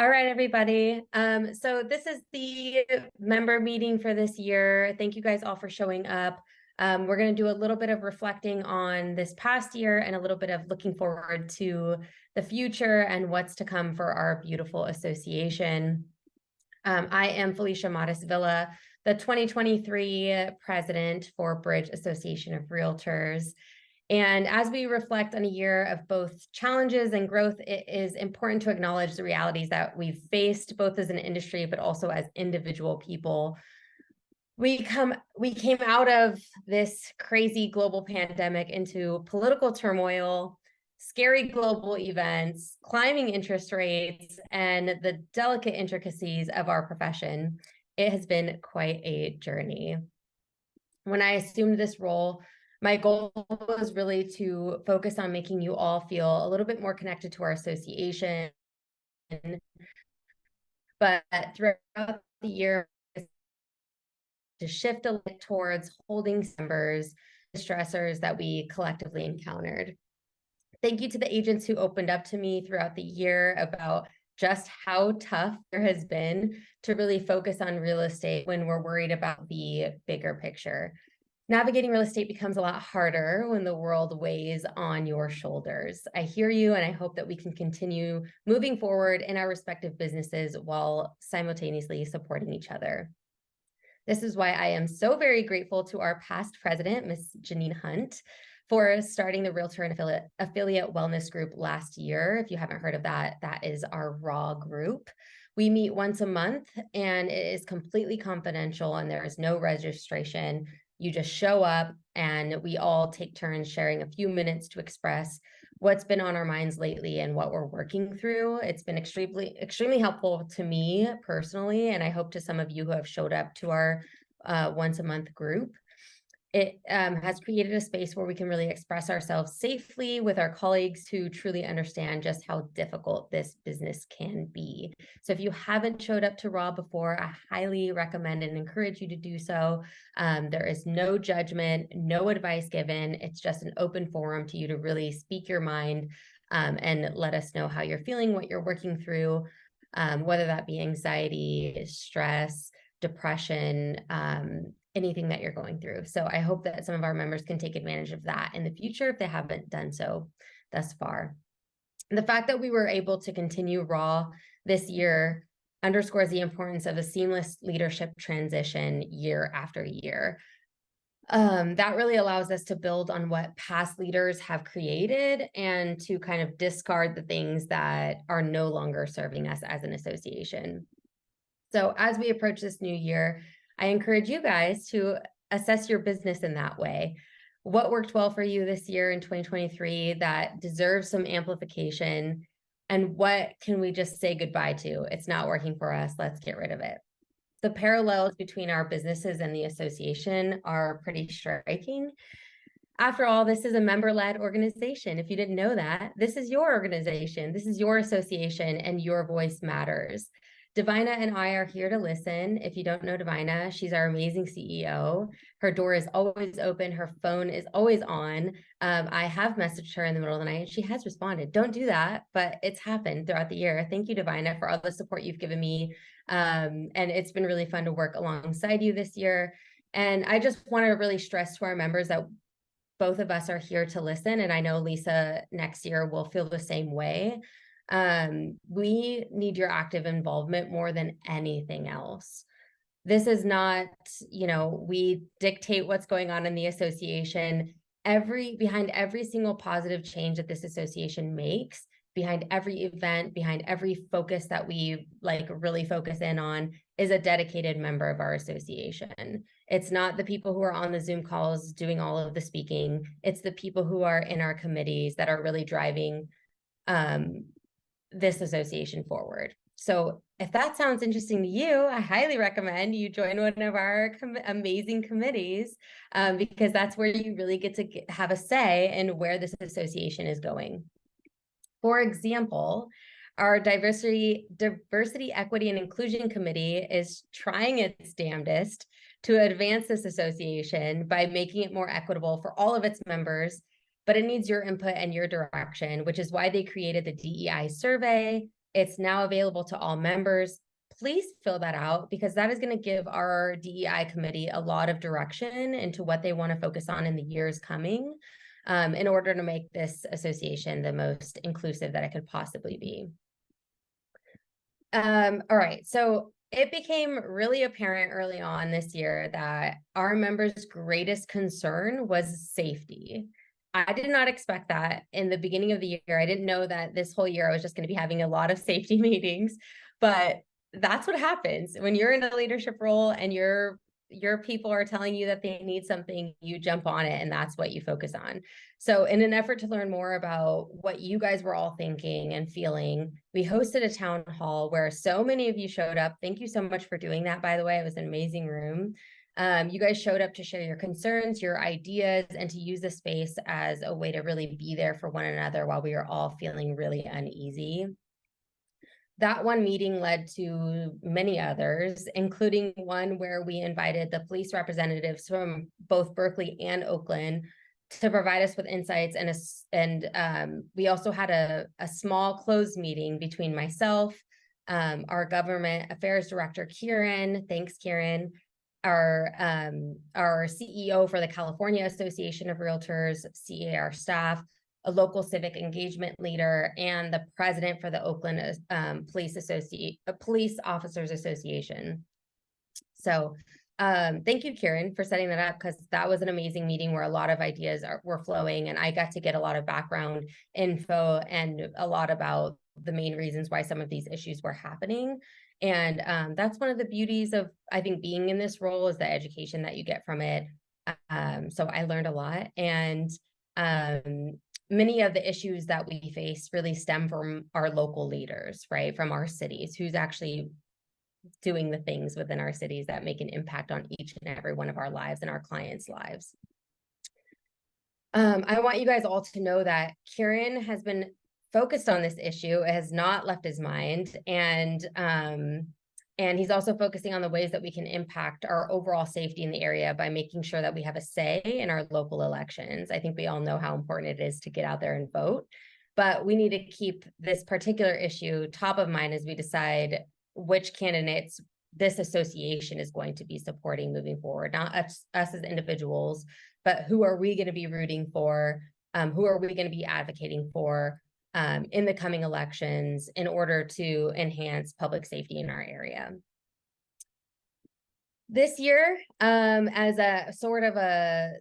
All right, everybody. So this is the member meeting for this year. Thank you guys all for showing up. We're going to do a little bit of reflecting on this past year and a little bit of looking forward to the future and what's to come for our beautiful association. I am Felicia Villa, the 2023 president for Bridge Association of Realtors. And as we reflect on a year of both challenges and growth, it is important to acknowledge the realities that we've faced, both as an industry, but also as individual people. We came out of this crazy global pandemic into political turmoil, scary global events, climbing interest rates, and the delicate intricacies of our profession. It has been quite a journey. When I assumed this role, my goal was really to focus on making you all feel a little bit more connected to our association. But throughout the year, to shift a bit towards holding members, the stressors that we collectively encountered. Thank you to the agents who opened up to me throughout the year about just how tough there has been to really focus on real estate when we're worried about the bigger picture. Navigating real estate becomes a lot harder when the world weighs on your shoulders. I hear you, and I hope that we can continue moving forward in our respective businesses while simultaneously supporting each other. This is why I am so very grateful to our past president, Ms. Janine Hunt, for starting the Realtor and Affiliate Wellness Group last year. If you haven't heard of that, that is our RAW group. We meet once a month, and it is completely confidential, and there is no registration. You just show up, and we all take turns sharing a few minutes to express what's been on our minds lately and what we're working through. It's been extremely helpful to me personally, and I hope to some of you who have showed up to our once a month group. It has created a space where we can really express ourselves safely with our colleagues who truly understand just how difficult this business can be. So if you haven't showed up to RAW before, I highly recommend and encourage you to do so. There is no judgment, no advice given. It's just an open forum to you to really speak your mind and let us know how you're feeling, what you're working through, whether that be anxiety, stress, depression, anything that you're going through. So I hope that some of our members can take advantage of that in the future if they haven't done so thus far. The fact that we were able to continue RAW this year underscores the importance of a seamless leadership transition year after year. That really allows us to build on what past leaders have created and to kind of discard the things that are no longer serving us as an association. So as we approach this new year, I encourage you guys to assess your business in that way. What worked well for you this year in 2023 that deserves some amplification? And what can we just say goodbye to? It's not working for us. Let's get rid of it. The parallels between our businesses and the association are pretty striking. After all, this is a member-led organization. If you didn't know that, this is your organization. This is your association, and your voice matters. DaVina and I are here to listen. If you don't know DaVina, she's our amazing CEO. Her door is always open. Her phone is always on. I have messaged her in the middle of the night, and she has responded. Don't do that, but it's happened throughout the year. Thank you, DaVina, for all the support you've given me. And it's been really fun to work alongside you this year. And I just want to really stress to our members that both of us are here to listen. And I know Lisa next year will feel the same way. We need your active involvement more than anything else. This is not, we dictate what's going on in the association. Behind every single positive change that this association makes, behind every event, behind every focus that we really focus in on, is a dedicated member of our association. It's not the people who are on the Zoom calls doing all of the speaking. It's the people who are in our committees that are really driving this association forward. So if that sounds interesting to you, I highly recommend you join one of our amazing committees because that's where you really get to have a say in where this association is going. For example, our diversity, equity, and inclusion committee is trying its damnedest to advance this association by making it more equitable for all of its members, but it needs your input and your direction, which is why they created the DEI survey, It's now available to all members. Please fill that out, because that is going to give our DEI committee a lot of direction into what they want to focus on in the years coming, in order to make this association the most inclusive that it could possibly be. All right, so it became really apparent early on this year that our members' greatest concern was safety. I did not expect that in the beginning of the year. I didn't know that this whole year I was just going to be having a lot of safety meetings, but that's what happens when you're in a leadership role and your people are telling you that they need something, you jump on it, and that's what you focus on. So in an effort to learn more about what you guys were all thinking and feeling, we hosted a town hall where so many of you showed up. Thank you so much for doing that, by the way. It was an amazing room. You guys showed up to share your concerns, your ideas, and to use the space as a way to really be there for one another while we were all feeling really uneasy. That one meeting led to many others, including one where we invited the police representatives from both Berkeley and Oakland to provide us with insights. And we also had a small closed meeting between myself, our government affairs director, Kiran, thanks, Kiran, our CEO for the California Association of Realtors, CAR staff, a local civic engagement leader, and the president for the Oakland Police Officers Association. So thank you, Kiran, for setting that up, because that was an amazing meeting where a lot of ideas were flowing, and I got to get a lot of background info and a lot about the main reasons why some of these issues were happening. And that's one of the beauties of, I think, being in this role, is the education that you get from it. So I learned a lot, and many of the issues that we face really stem from our local leaders, right? From our cities, who's actually doing the things within our cities that make an impact on each and every one of our lives and our clients' lives. I want you guys all to know that Kiran has been focused on this issue. It has not left his mind. And he's also focusing on the ways that we can impact our overall safety in the area by making sure that we have a say in our local elections. I think we all know how important it is to get out there and vote, but we need to keep this particular issue top of mind as we decide which candidates this association is going to be supporting moving forward. Not us as individuals, but who are we going to be rooting for? Who are we going to be advocating for in the coming elections in order to enhance public safety in our area? This year, as a sort of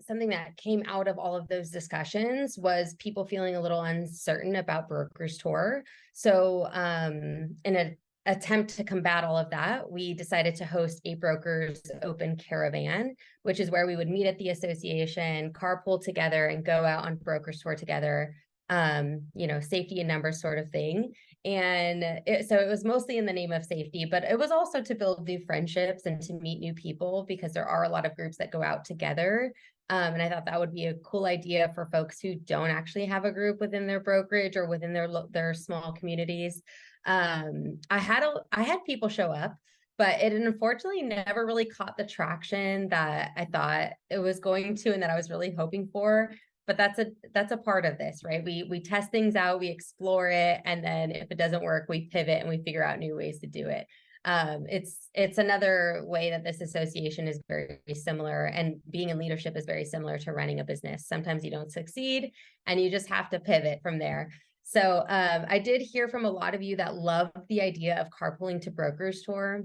something that came out of all of those discussions, was people feeling a little uncertain about Broker's Tour. So in an attempt to combat all of that, we decided to host a Brokers Open Caravan, which is where we would meet at the association, carpool together, and go out on Broker's Tour together. Safety in numbers sort of thing. And so it was mostly in the name of safety, but it was also to build new friendships and to meet new people, because there are a lot of groups that go out together. And I thought that would be a cool idea for folks who don't actually have a group within their brokerage or within their small communities. I had people show up, but it unfortunately never really caught the traction that I thought it was going to, and that I was really hoping for. But that's a part of this, right? We test things out, we explore it, and then if it doesn't work, we pivot and we figure out new ways to do it. It's another way that this association is very similar, and being in leadership is very similar to running a business. Sometimes you don't succeed and you just have to pivot from there. So I did hear from a lot of you that loved the idea of carpooling to Broker's Tour,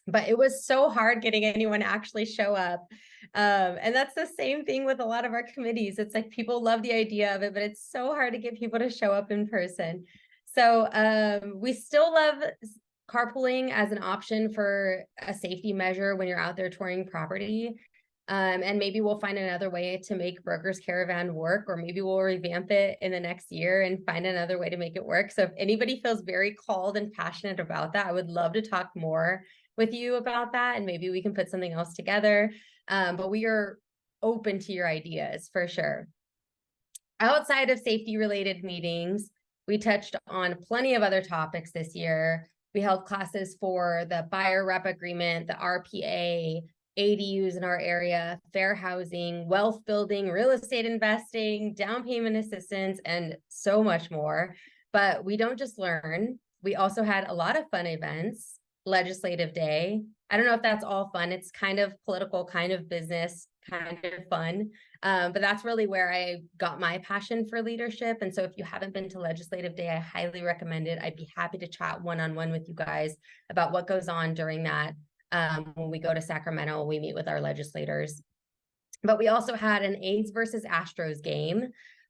but it was so hard getting anyone to actually show up. And that's the same thing with a lot of our committees. It's like people love the idea of it, but it's so hard to get people to show up in person. So we still love carpooling as an option for a safety measure when you're out there touring property. And maybe we'll find another way to make Brokers Caravan work, or maybe we'll revamp it in the next year and find another way to make it work. So if anybody feels very called and passionate about that, I would love to talk more with you about that, and maybe we can put something else together. But we are open to your ideas for sure. Outside of safety related meetings, we touched on plenty of other topics this year. We held classes for the buyer rep agreement, the RPA, ADUs in our area, fair housing, wealth building, real estate investing, down payment assistance, and so much more. But we don't just learn, We also had a lot of fun events. Legislative Day. I don't know if that's all fun. It's kind of political, kind of business, kind of fun. But that's really where I got my passion for leadership. And so if you haven't been to Legislative Day, I highly recommend it. I'd be happy to chat one-on-one with you guys about what goes on during that. When we go to Sacramento, we meet with our legislators. But we also had an A's versus Astros game,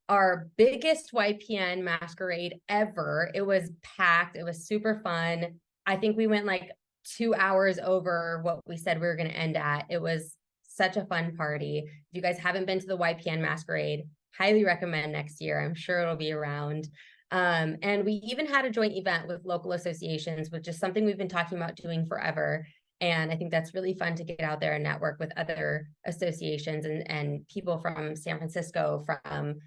our biggest YPN masquerade ever. It was packed. It was super fun. I think we went like 2 hours over what we said we were going to end at. It was such a fun party. If you guys haven't been to the YPN masquerade, highly recommend next year. I'm sure it'll be around. And we even had a joint event with local associations, which is something we've been talking about doing forever. And I think that's really fun to get out there and network with other associations and people from San Francisco, from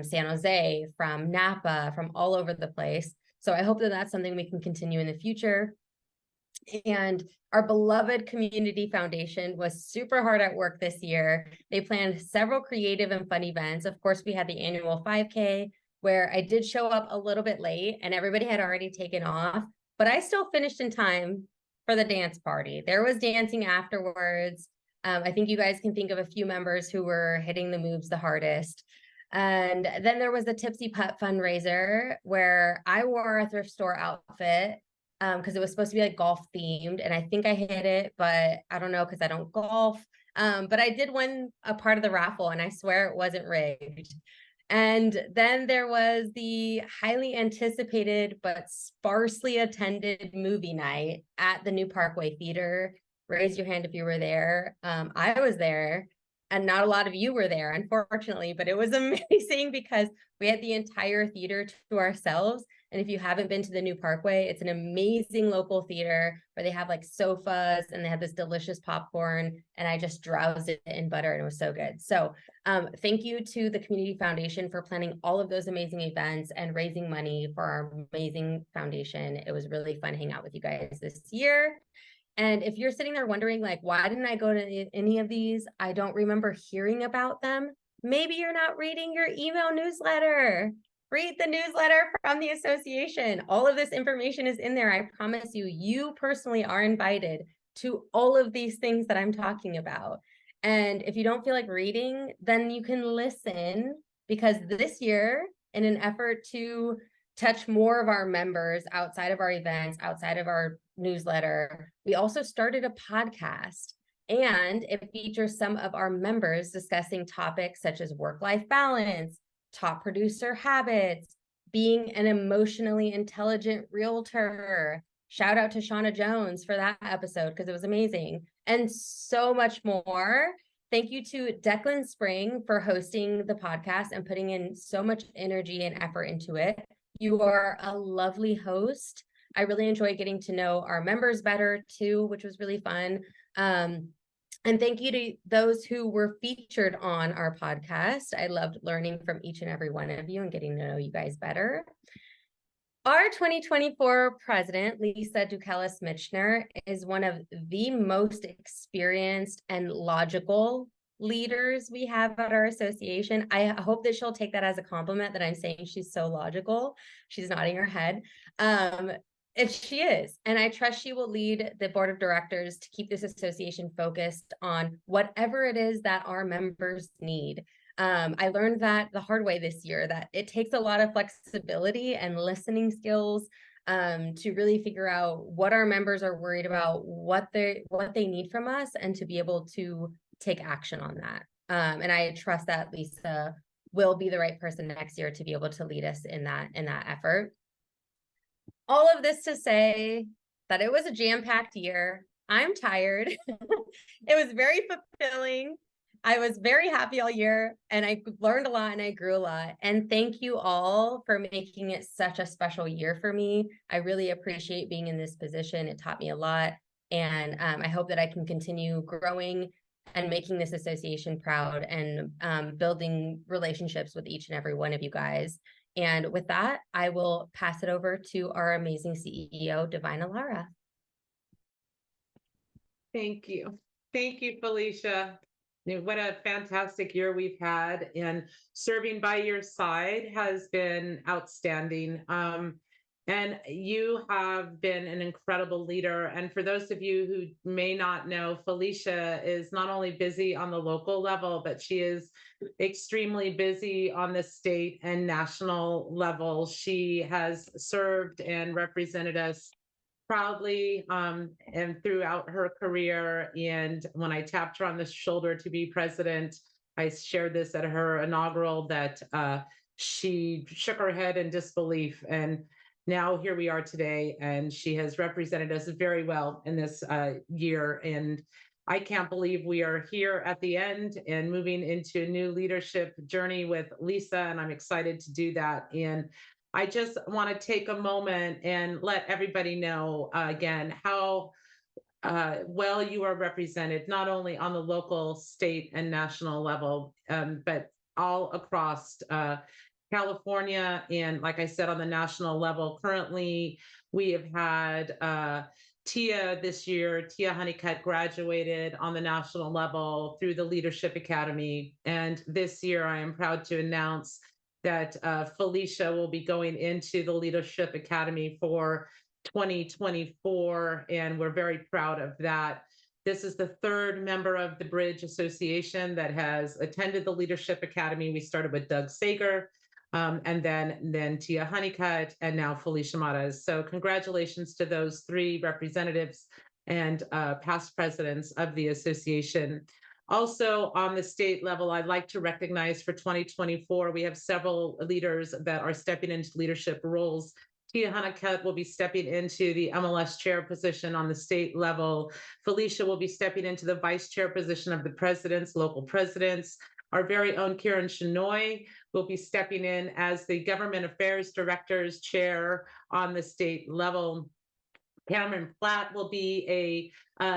San Jose, from Napa, from all over the place. So I hope that that's something we can continue in the future. And our beloved community foundation was super hard at work this year. They planned several creative and fun events. Of course, we had the annual 5K where I did show up a little bit late and everybody had already taken off, but I still finished in time for the dance party. There was dancing afterwards. I think you guys can think of a few members who were hitting the moves the hardest. And then there was the Tipsy Putt fundraiser where I wore a thrift store outfit because it was supposed to be like golf themed. And I think I hit it, but I don't know because I don't golf. But I did win a part of the raffle and I swear it wasn't rigged. And then there was the highly anticipated but sparsely attended movie night at the New Parkway Theater. Raise your hand if you were there. I was there. And not a lot of you were there, unfortunately, but it was amazing because we had the entire theater to ourselves. And if you haven't been to the New Parkway, it's an amazing local theater where they have like sofas and they have this delicious popcorn. And I just drowsed it in butter and it was so good. So thank you to the Community Foundation for planning all of those amazing events and raising money for our amazing foundation. It was really fun hanging out with you guys this year. And if you're sitting there wondering, like, why didn't I go to any of these? I don't remember hearing about them. Maybe you're not reading your email newsletter. Read the newsletter from the association. All of this information is in there. I promise you, you personally are invited to all of these things that I'm talking about. And if you don't feel like reading, then you can listen, because this year, in an effort to touch more of our members outside of our events, outside of our newsletter, we also started a podcast, and it features some of our members discussing topics such as work-life balance, top producer habits, being an emotionally intelligent realtor. Shout out to Shauna Jones for that episode because it was amazing, and so much more. Thank you to Declan Spring for hosting the podcast and putting in so much energy and effort into it. You are a lovely host. I really enjoy getting to know our members better too, which was really fun. And thank you to those who were featured on our podcast. I loved learning from each and every one of you and getting to know you guys better. Our 2024 president, Lisa Dukellis-Mitchener, is one of the most experienced and logical leaders we have at our association. I hope that she'll take that as a compliment that I'm saying she's so logical. She's nodding her head. If she is, and I trust she will lead the board of directors to keep this association focused on whatever it is that our members need. I learned that the hard way this year, that it takes a lot of flexibility and listening skills to really figure out what our members are worried about, what they need from us, and to be able to take action on that. And I trust that Lisa will be the right person next year to be able to lead us in that effort. All of this to say that it was a jam-packed year. I'm tired. It was very fulfilling. I was very happy all year, and I learned a lot and I grew a lot. And thank you all for making it such a special year for me. I really appreciate being in this position. It taught me a lot. And I hope that I can continue growing and making this association proud and building relationships with each and every one of you guys. And with that, I will pass it over to our amazing CEO, DaVina Lara. Thank you. Thank you, Felicia. What a fantastic year we've had, and serving by your side has been outstanding. And And you have been an incredible leader. And for those of you who may not know, Felicia is not only busy on the local level, but she is extremely busy on the state and national level. She has served and represented us proudly and throughout her career. And when I tapped her on the shoulder to be president, I shared this at her inaugural that she shook her head in disbelief. And now here we are today, and she has represented us very well in this year. And I can't believe we are here at the end and moving into a new leadership journey with Lisa, and I'm excited to do that. And I just want to take a moment and let everybody know again how well you are represented, not only on the local, state, and national level, but all across California. And like I said, on the national level, currently we have had Tia this year. Tia Honeycutt graduated on the national level through the Leadership Academy. And this year, I am proud to announce that Felicia will be going into the Leadership Academy for 2024, and we're very proud of that. This is the third member of the Bridge Association that has attended the Leadership Academy. We started with Doug Sager, and then Tia Honeycutt, and now Felicia Mathews. So congratulations to those three representatives and past presidents of the association. Also on the state level, I'd like to recognize for 2024, we have several leaders that are stepping into leadership roles. Tia Honeycutt will be stepping into the MLS chair position on the state level. Felicia will be stepping into the vice chair position of the presidents, local presidents. Our very own Kiran Shenoy will be stepping in as the government affairs director's chair on the state level. Cameron Platt will be a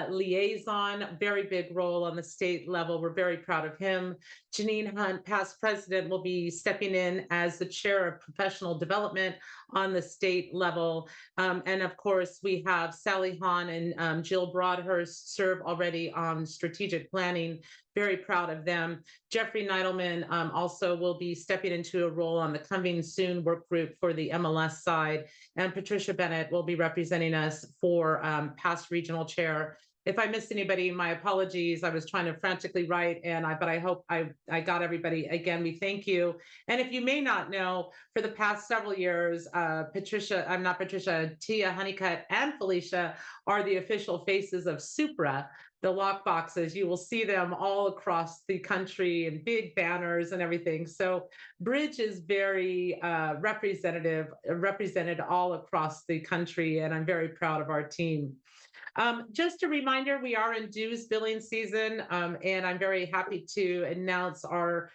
liaison, very big role on the state level. We're very proud of him. Janine Hunt, past president, will be stepping in as the chair of professional development on the state level. And of course, we have Sally Hahn and Jill Broadhurst serve already on strategic planning. Very proud of them. Jeffrey Neidleman also will be stepping into a role on the Coming Soon work group for the MLS side. And Patricia Bennett will be representing us for past regional chair. If I missed anybody, my apologies. I was trying to frantically write, but I hope I got everybody. Again, we thank you. And if you may not know, for the past several years, Tia Honeycutt and Felicia are the official faces of Supra, the lock boxes. You will see them all across the country and big banners and everything. So Bridge is very represented all across the country, and I'm very proud of our team. Just a reminder, we are in dues billing season, and I'm very happy to announce our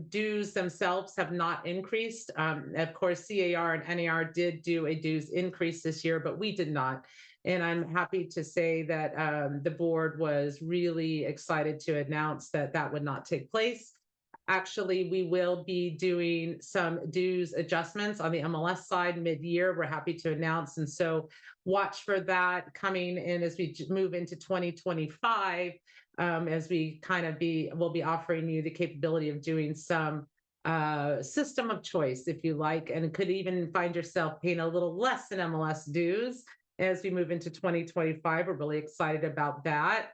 dues themselves have not increased. Of course, CAR and NAR did do a dues increase this year, but we did not. And I'm happy to say that the board was really excited to announce that that would not take place. Actually, we will be doing some dues adjustments on the MLS side mid-year. We're happy to announce. And so watch for that coming in as we move into 2025, as we we'll be offering you the capability of doing some system of choice, if you like, and could even find yourself paying a little less than MLS dues as we move into 2025. We're really excited about that.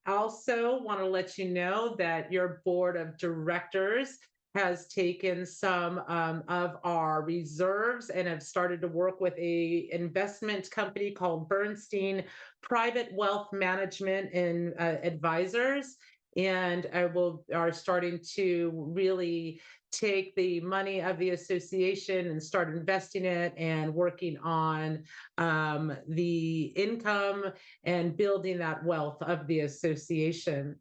Also want to let you know that your board of directors has taken some of our reserves and have started to work with a investment company called Bernstein Private Wealth Management and Advisors, and are starting to really take the money of the association and start investing it and working on the income and building that wealth of the association.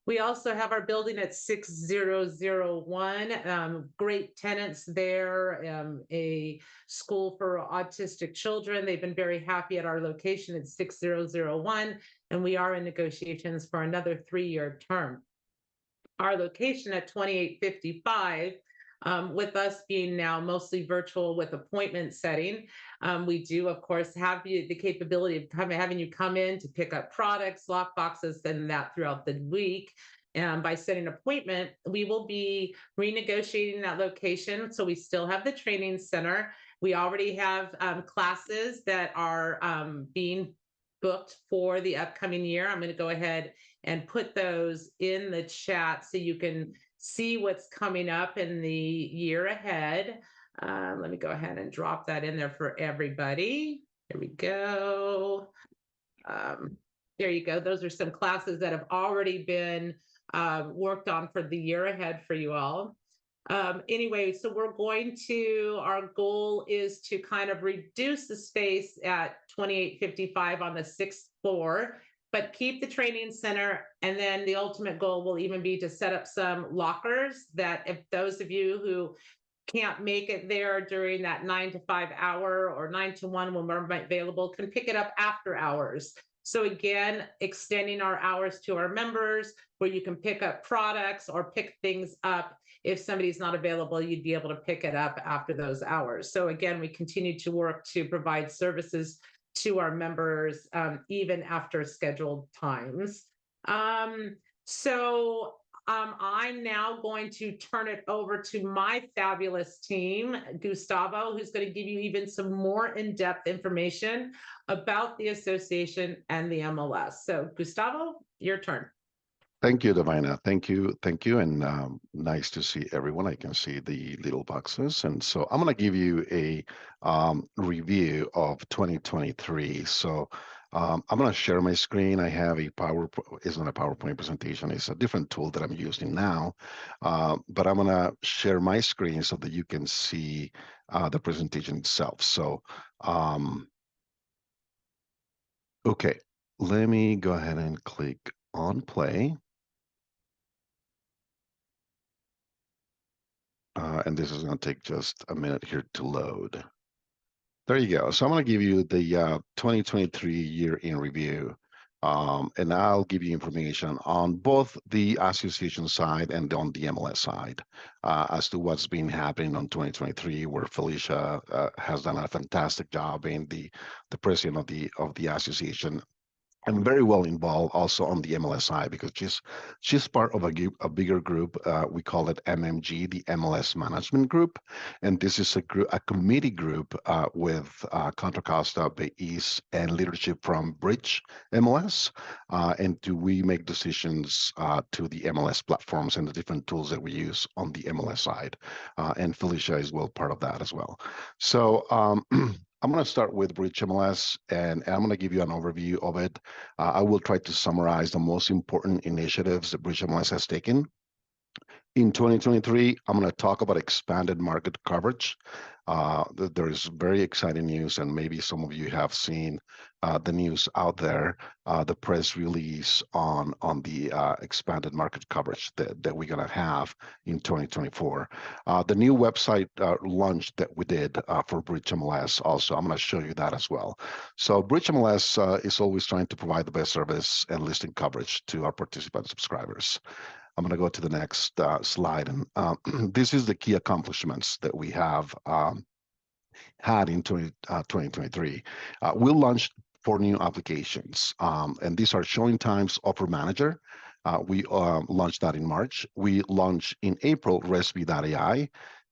We also have our building at 6001, great tenants there, a school for autistic children. They've been very happy at our location at 6001, and we are in negotiations for another 3-year term. Our location at 2855, with us being now mostly virtual with appointment setting, we do, of course, have the capability of having you come in to pick up products, lock boxes, and that throughout the week. And by setting an appointment, we will be renegotiating that location. So we still have the training center. We already have classes that are being booked for the upcoming year. I'm going to go ahead and put those in the chat so you can see what's coming up in the year ahead. Let me go ahead and drop that in there for everybody. There we go. There you go. Those are some classes that have already been worked on for the year ahead for you all. Anyway, so our goal is to kind of reduce the space at 2855 on the 6th floor, but keep the training center. And then the ultimate goal will even be to set up some lockers that if those of you who can't make it there during that 9 to 5 hour or 9 to 1 when we're available can pick it up after hours. So again, extending our hours to our members where you can pick up products or pick things up. If somebody's not available, you'd be able to pick it up after those hours. So again, we continue to work to provide services to our members even after scheduled times. I'm now going to turn it over to my fabulous team, Gustavo, who's going to give you even some more in-depth information about the association and the MLS. So Gustavo, your turn. Thank you, DaVina. Thank you. And nice to see everyone. I can see the little boxes. And so I'm going to give you a review of 2023. So I'm going to share my screen. I have a it's not a PowerPoint presentation. It's a different tool that I'm using now. But I'm going to share my screen so that you can see the presentation itself. So, okay, let me go ahead and click on play. And this is going to take just a minute here to load. There you go. So I'm going to give you the 2023 year in review. And I'll give you information on both the association side and on the MLS side as to what's been happening on 2023, where Felicia has done a fantastic job being the president of the association. I'm very well involved also on the MLS side because she's part of a bigger group. We call it MMG, the MLS Management Group, and this is a committee group with Contra Costa, Bay East, and leadership from Bridge MLS. And we make decisions to the MLS platforms and the different tools that we use on the MLS side. And Felicia is well part of that as well. So. I'm going to start with Bridge MLS, and I'm going to give you an overview of it. I will try to summarize the most important initiatives that Bridge MLS has taken. In 2023, I'm going to talk about expanded market coverage. There is very exciting news, and maybe some of you have seen the news out there, the press release on the expanded market coverage that we're going to have in 2024. The new website launch that we did for Bridge MLS also, I'm going to show you that as well. So Bridge MLS is always trying to provide the best service and listing coverage to our participant subscribers. I'm going to go to the next slide. And this is the key accomplishments that we have had in 2023. We launched 4 new applications, and these are Showing Times Offer Manager. We launched that in March. We launched in April Resby.ai,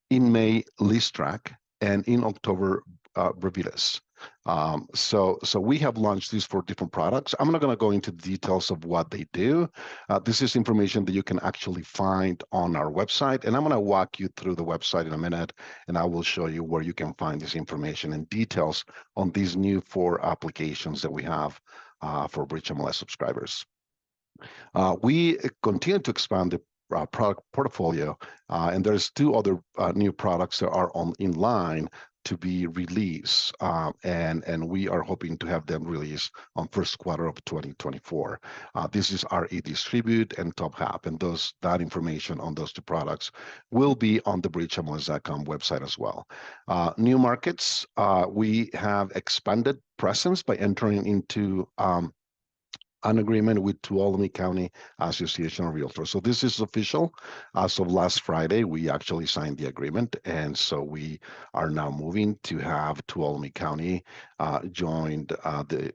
in May List Track, and in October Brevitas. So we have launched these 4 different products. I'm not going to go into the details of what they do. This is information that you can actually find on our website, and I'm going to walk you through the website in a minute, and I will show you where you can find this information and details on these new 4 applications that we have for Bridge MLS subscribers. We continue to expand the product portfolio, and there's 2 other new products that are in line to be released, and we are hoping to have them released on first quarter of 2024. This is RE Distribute and Top Hap, and that information on those 2 products will be on the bridgemls.com website as well. New markets, we have expanded presence by entering into an agreement with Tuolumne County Association of Realtors. So this is official. As of last Friday, we actually signed the agreement, and so we are now moving to have Tuolumne County joined the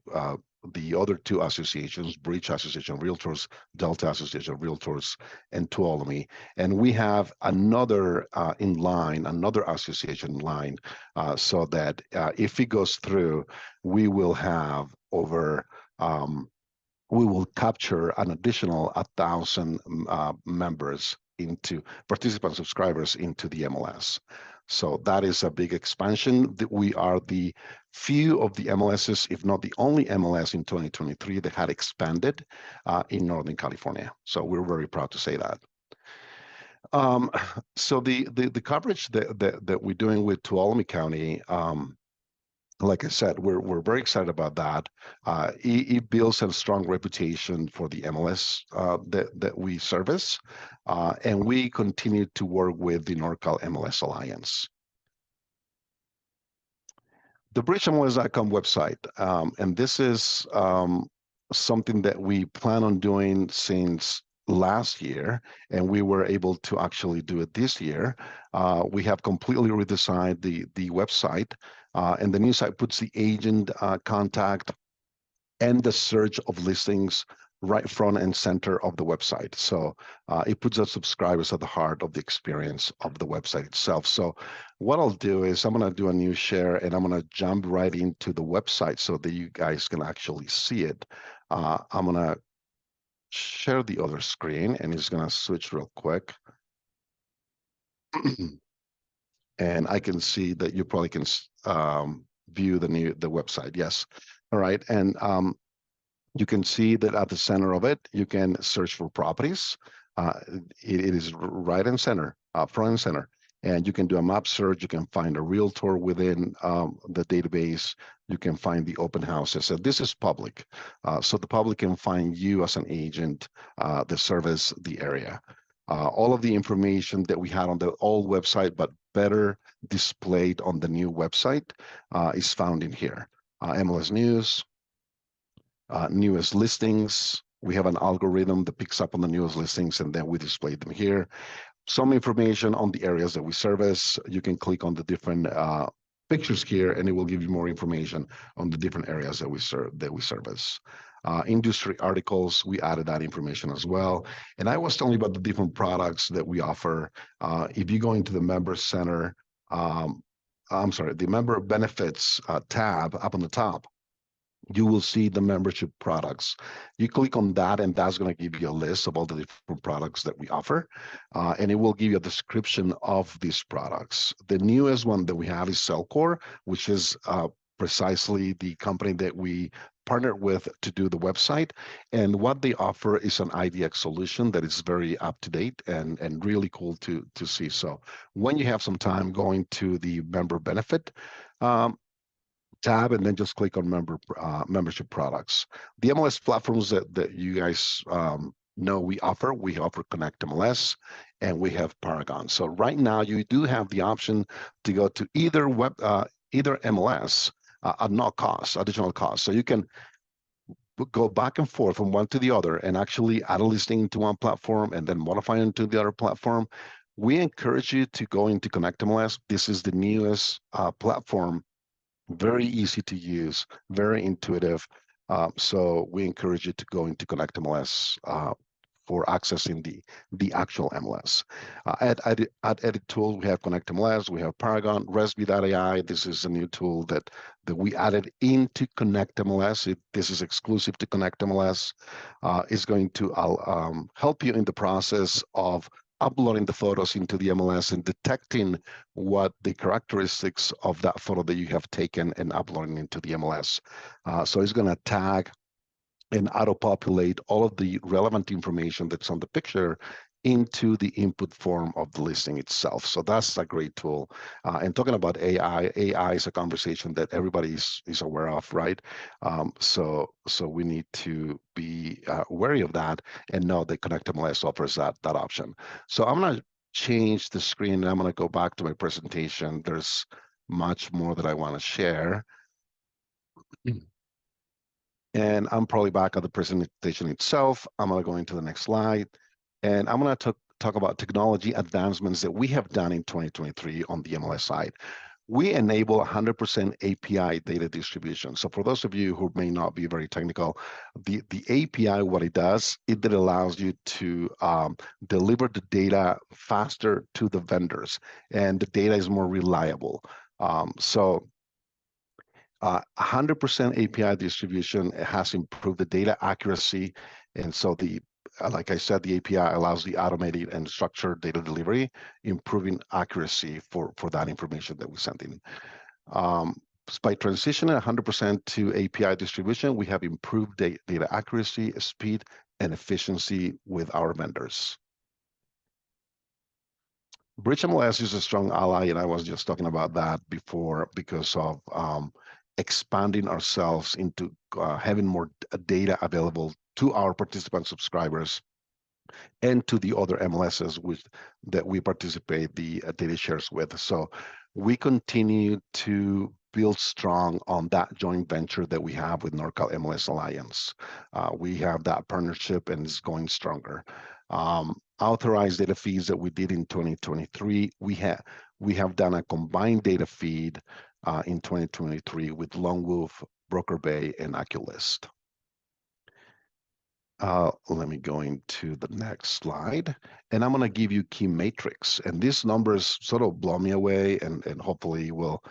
the other two associations, Bridge Association of Realtors, Delta Association of Realtors, and Tuolumne. And we have another another association in line, so that if it goes through, we will have over we will capture an additional 1,000 members into participant subscribers into the MLS. So that is a big expansion. That we are the few of the MLSs, if not the only MLS in 2023 that had expanded in Northern California. So we're very proud to say that. So the coverage that we're doing with Tuolumne County, like I said, we're very excited about that. It builds a strong reputation for the MLS that we service, and we continue to work with the NorCal MLS Alliance. The bridgemls.com website, and this is something that we plan on doing since last year, and we were able to actually do it this year. We have completely redesigned the website, and the new site puts the agent contact and the search of listings right front and center of the website. So it puts our subscribers at the heart of the experience of the website itself. So what I'll do is I'm going to do a new share, and I'm going to jump right into the website so that you guys can actually see it. I'm going to share the other screen, and it's going to switch real quick. And I can see that you probably can view the website. Yes. All right. And you can see that at the center of it, you can search for properties. It is right in center, front and center. And you can do a map search. You can find a realtor within the database. You can find the open houses. So this is public. So the public can find you as an agent that service the area. All of the information that we had on the old website, but better displayed on the new website, is found in here. MLS News, newest listings. We have an algorithm that picks up on the newest listings, and then we display them here. Some information on the areas that we service. You can click on the different pictures here, and it will give you more information on the different areas that we service. Industry articles, we added that information as well. And I was telling you about the different products that we offer. If you go into the member center, the member benefits tab up on the top, you will see the membership products. You click on that, and that's going to give you a list of all the different products that we offer, and it will give you a description of these products. The newest one that we have is Cellcore, which is precisely the company that we partnered with to do the website. And what they offer is an IDX solution that is very up to date and really cool to see. So when you have some time, going to the member benefit tab, and then just click on membership products. The MLS platforms that you guys know we offer Connect MLS, and we have Paragon. So right now you do have the option to go to either MLS at no cost, additional cost. So you can go back and forth from one to the other and actually add a listing to one platform and then modify it to the other platform. We encourage you to go into Connect MLS. This is the newest platform. Very easy to use, very intuitive. So we encourage you to go into Connect MLS for accessing the actual MLS. At Edit Tool, we have Connect MLS, we have Paragon, Resby.ai. This is a new tool that we added into Connect MLS. This is exclusive to Connect MLS. It's going to help you in the process of uploading the photos into the MLS and detecting what the characteristics of that photo that you have taken and uploading into the MLS. So it's going to tag and auto-populate all of the relevant information that's on the picture into the input form of the listing itself. So that's a great tool. And talking about AI is a conversation that everybody is aware of, right? So we need to be wary of that and know that Connect MLS offers that option. So I'm going to change the screen, and I'm going to go back to my presentation. There's much more that I want to share. And I'm probably back at the presentation itself. I'm going to go into the next slide. And I'm going to talk about technology advancements that we have done in 2023 on the MLS side. we enable 100% API data distribution. So for those of you who may not be very technical, the API, what it does, it allows you to deliver the data faster to the vendors, and the data is more reliable. 100% API distribution has improved the data accuracy. And so like I said, the API allows the automated and structured data delivery, improving accuracy for that information that we send in. By transitioning 100% to API distribution, we have improved data accuracy, speed, and efficiency with our vendors. Bridge MLS is a strong ally, and I was just talking about that before because of expanding ourselves into having more data available to our participant subscribers and to the other MLSs that we participate the data shares with. So we continue to build strong on that joint venture that we have with NorCal MLS Alliance. We have that partnership and it's going stronger. Authorized data feeds that we did in 2023, we have done a combined data feed in 2023 with Lone Wolf, Broker Bay, and AccuList. Let me go into the next slide, and I'm going to give you key metrics. And these numbers sort of blow me away, and hopefully will,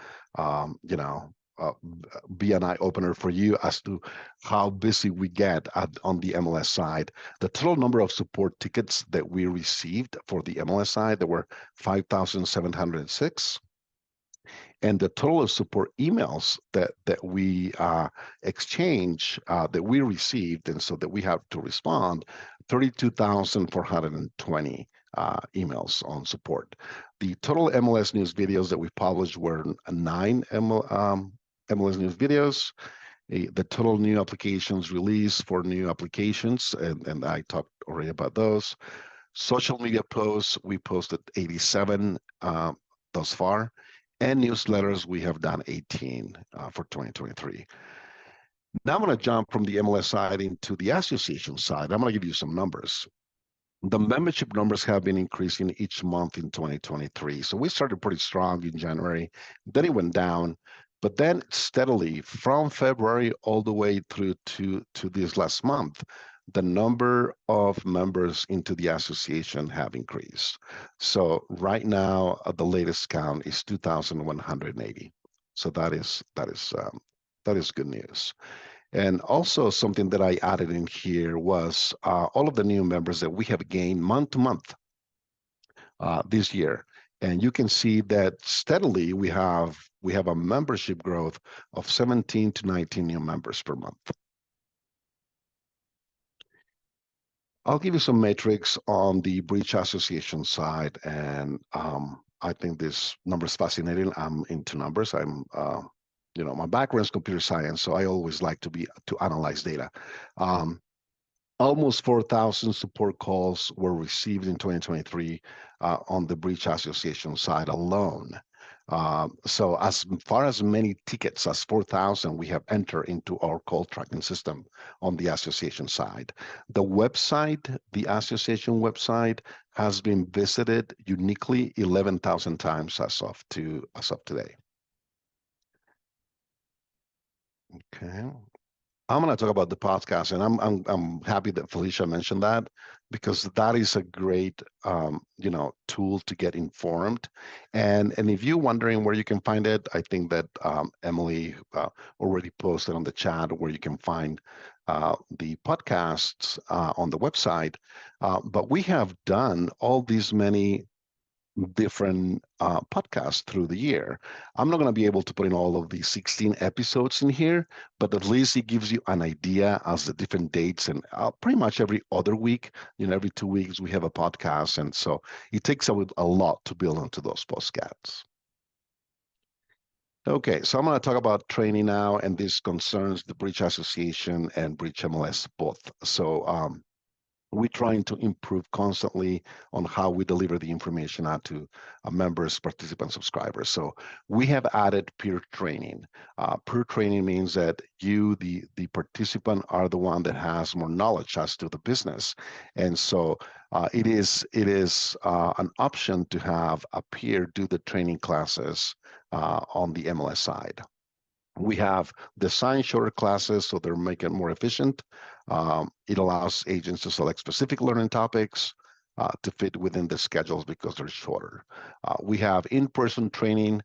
be an eye opener for you as to how busy we get on the MLS side. The total number of support tickets that we received for the MLS side, there were 5,706. And the total of support emails that we exchange, that we received, and so that we have to respond, 32,420 emails on support. The total MLS news videos that we published were 9 MLS news videos. The total new applications released for new applications, and I talked already about those. Social media posts, we posted 87 thus far. And newsletters, we have done 18 for 2023. Now I'm going to jump from the MLS side into the association side. I'm going to give you some numbers. The membership numbers have been increasing each month in 2023. So we started pretty strong in January, then it went down, but then steadily from February all the way through to this last month, the number of members into the association have increased. So right now, the latest count is 2,180. So that is good news. And also something that I added in here was all of the new members that we have gained month to month this year. And you can see that steadily we have a membership growth of 17 to 19 new members per month. I'll give you some metrics on the Breach Association side, and I think this number is fascinating. I'm into numbers. My background is computer science, so I always like to analyze data. Almost 4,000 support calls were received in 2023 on the Breach Association side alone. So as far as many tickets as 4,000 we have entered into our call tracking system on the association side. The website, the association website, has been visited uniquely 11,000 times as of today. Okay. I'm going to talk about the podcast, and I'm happy that Felicia mentioned that, because that is a great tool to get informed. And if you're wondering where you can find it, I think that Emily already posted on the chat where you can find the podcasts on the website. But we have done all these many different podcasts through the year. I'm not going to be able to put in all of the 16 episodes in here, but at least it gives you an idea as the different dates, and pretty much every other week, every 2 weeks we have a podcast, and so it takes a lot to build onto those podcasts. Okay, so I'm going to talk about training now, and this concerns the Breach Association and Breach MLS both. So we're trying to improve constantly on how we deliver the information out to members, participants, subscribers. So we have added peer training. Peer training means that you, the participant, are the one that has more knowledge as to the business. And so it is an option to have a peer do the training classes on the MLS side. We have designed shorter classes so they're making it more efficient. It allows agents to select specific learning topics to fit within the schedules because they're shorter. We have in-person training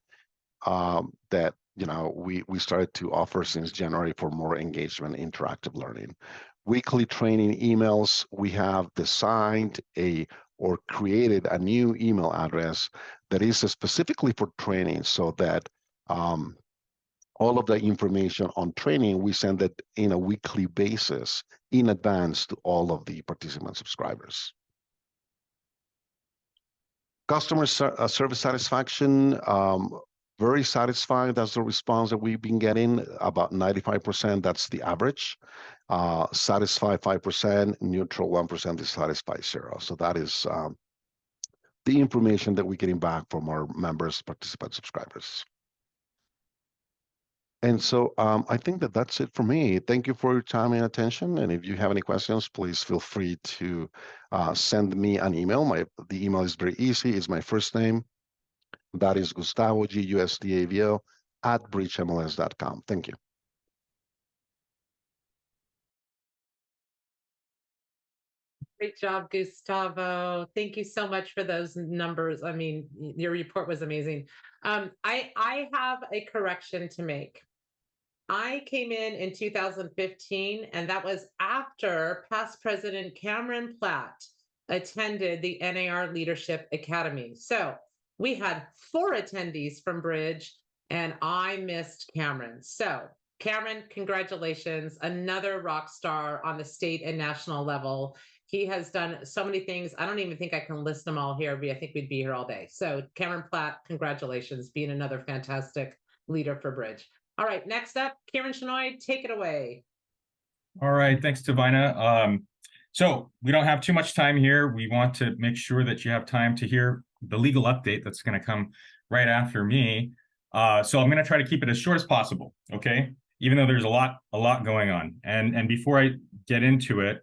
that we started to offer since January for more engagement, interactive learning. Weekly training emails, we have designed or created a new email address that is specifically for training so that all of the information on training, we send it in a weekly basis in advance to all of the participant subscribers. Customer service satisfaction, very satisfied. That's the response that we've been getting, about 95%. That's the average. Satisfied 5%, neutral 1%, dissatisfied 0%. So that is the information that we're getting back from our members, participant subscribers. And so I think that that's it for me. Thank you for your time and attention. And if you have any questions, please feel free to send me an email. The email is very easy. It's my first name. That is Gustavo, Gustavo, @breachmls.com. Thank you. Great job, Gustavo. Thank you so much for those numbers. I mean, your report was amazing. I have a correction to make. I came in 2015, and that was after past President Cameron Platt attended the NAR Leadership Academy. So we had 4 attendees from Bridge, and I missed Cameron. So Cameron, congratulations, another rock star on the state and national level. He has done so many things. I don't even think I can list them all here, but I think we'd be here all day. So Cameron Platt, congratulations, being another fantastic leader for Bridge. All right, next up, Kiran Shenoy, take it away. All right, thanks, DaVina. So we don't have too much time here. We want to make sure that you have time to hear the legal update that's going to come right after me. So I'm going to try to keep it as short as possible, okay? Even though there's a lot going on. And before I get into it,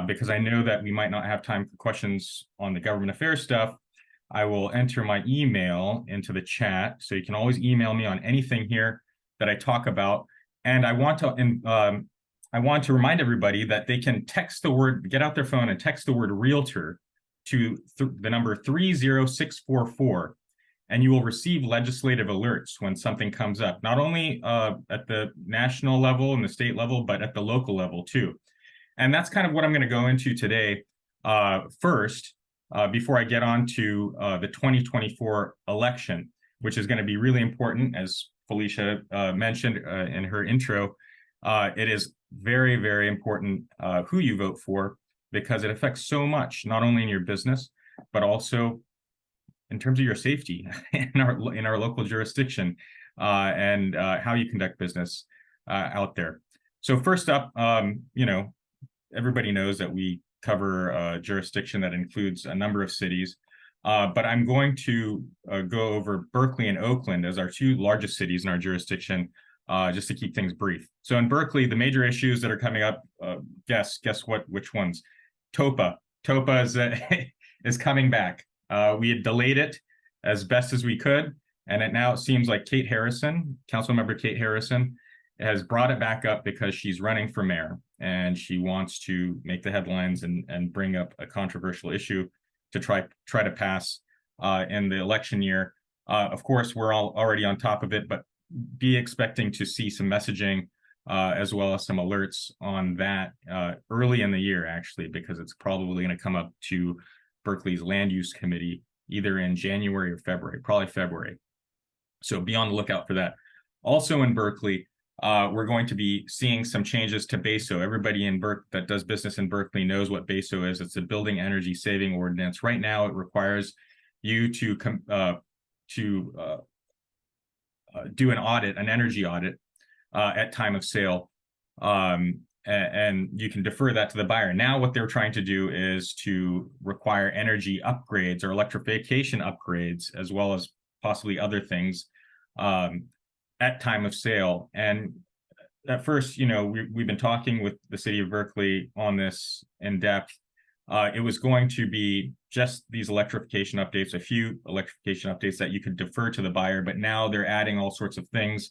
because I know that we might not have time for questions on the government affairs stuff, I will enter my email into the chat. So you can always email me on anything here that I talk about. And I want to remind everybody that they can get out their phone and text the word realtor to the number 30644, and you will receive legislative alerts when something comes up, not only at the national level and the state level, but at the local level too. And that's kind of what I'm going to go into today. First, before I get on to the 2024 election, which is going to be really important, as Felicia mentioned in her intro. It is very, very important who you vote for, because it affects so much, not only in your business, but also in terms of your safety in our local jurisdiction and how you conduct business out there. So first up, everybody knows that we cover a jurisdiction that includes a number of cities. But I'm going to go over Berkeley and Oakland as our 2 largest cities in our jurisdiction, just to keep things brief. So in Berkeley, the major issues that are coming up, guess which ones? TOPA. TOPA is coming back. We had delayed it as best as we could, and it seems like Councilmember Kate Harrison, has brought it back up because she's running for mayor, and she wants to make the headlines and bring up a controversial issue to try to pass in the election year. Of course, we're all already on top of it, but be expecting to see some messaging as well as some alerts on that early in the year, actually, because it's probably going to come up to Berkeley's Land Use Committee either in January or February, probably February. So be on the lookout for that. Also in Berkeley, we're going to be seeing some changes to BASO. Everybody that does business in Berkeley knows what BASO is. It's a building energy saving ordinance. Right now, it requires you to do an energy audit at time of sale. and you can defer that to the buyer. Now what they're trying to do is to require energy upgrades or electrification upgrades, as well as possibly other things at time of sale. And at first, we've been talking with the city of Berkeley on this in depth. It was going to be just these electrification updates, a few electrification updates that you could defer to the buyer, but now they're adding all sorts of things,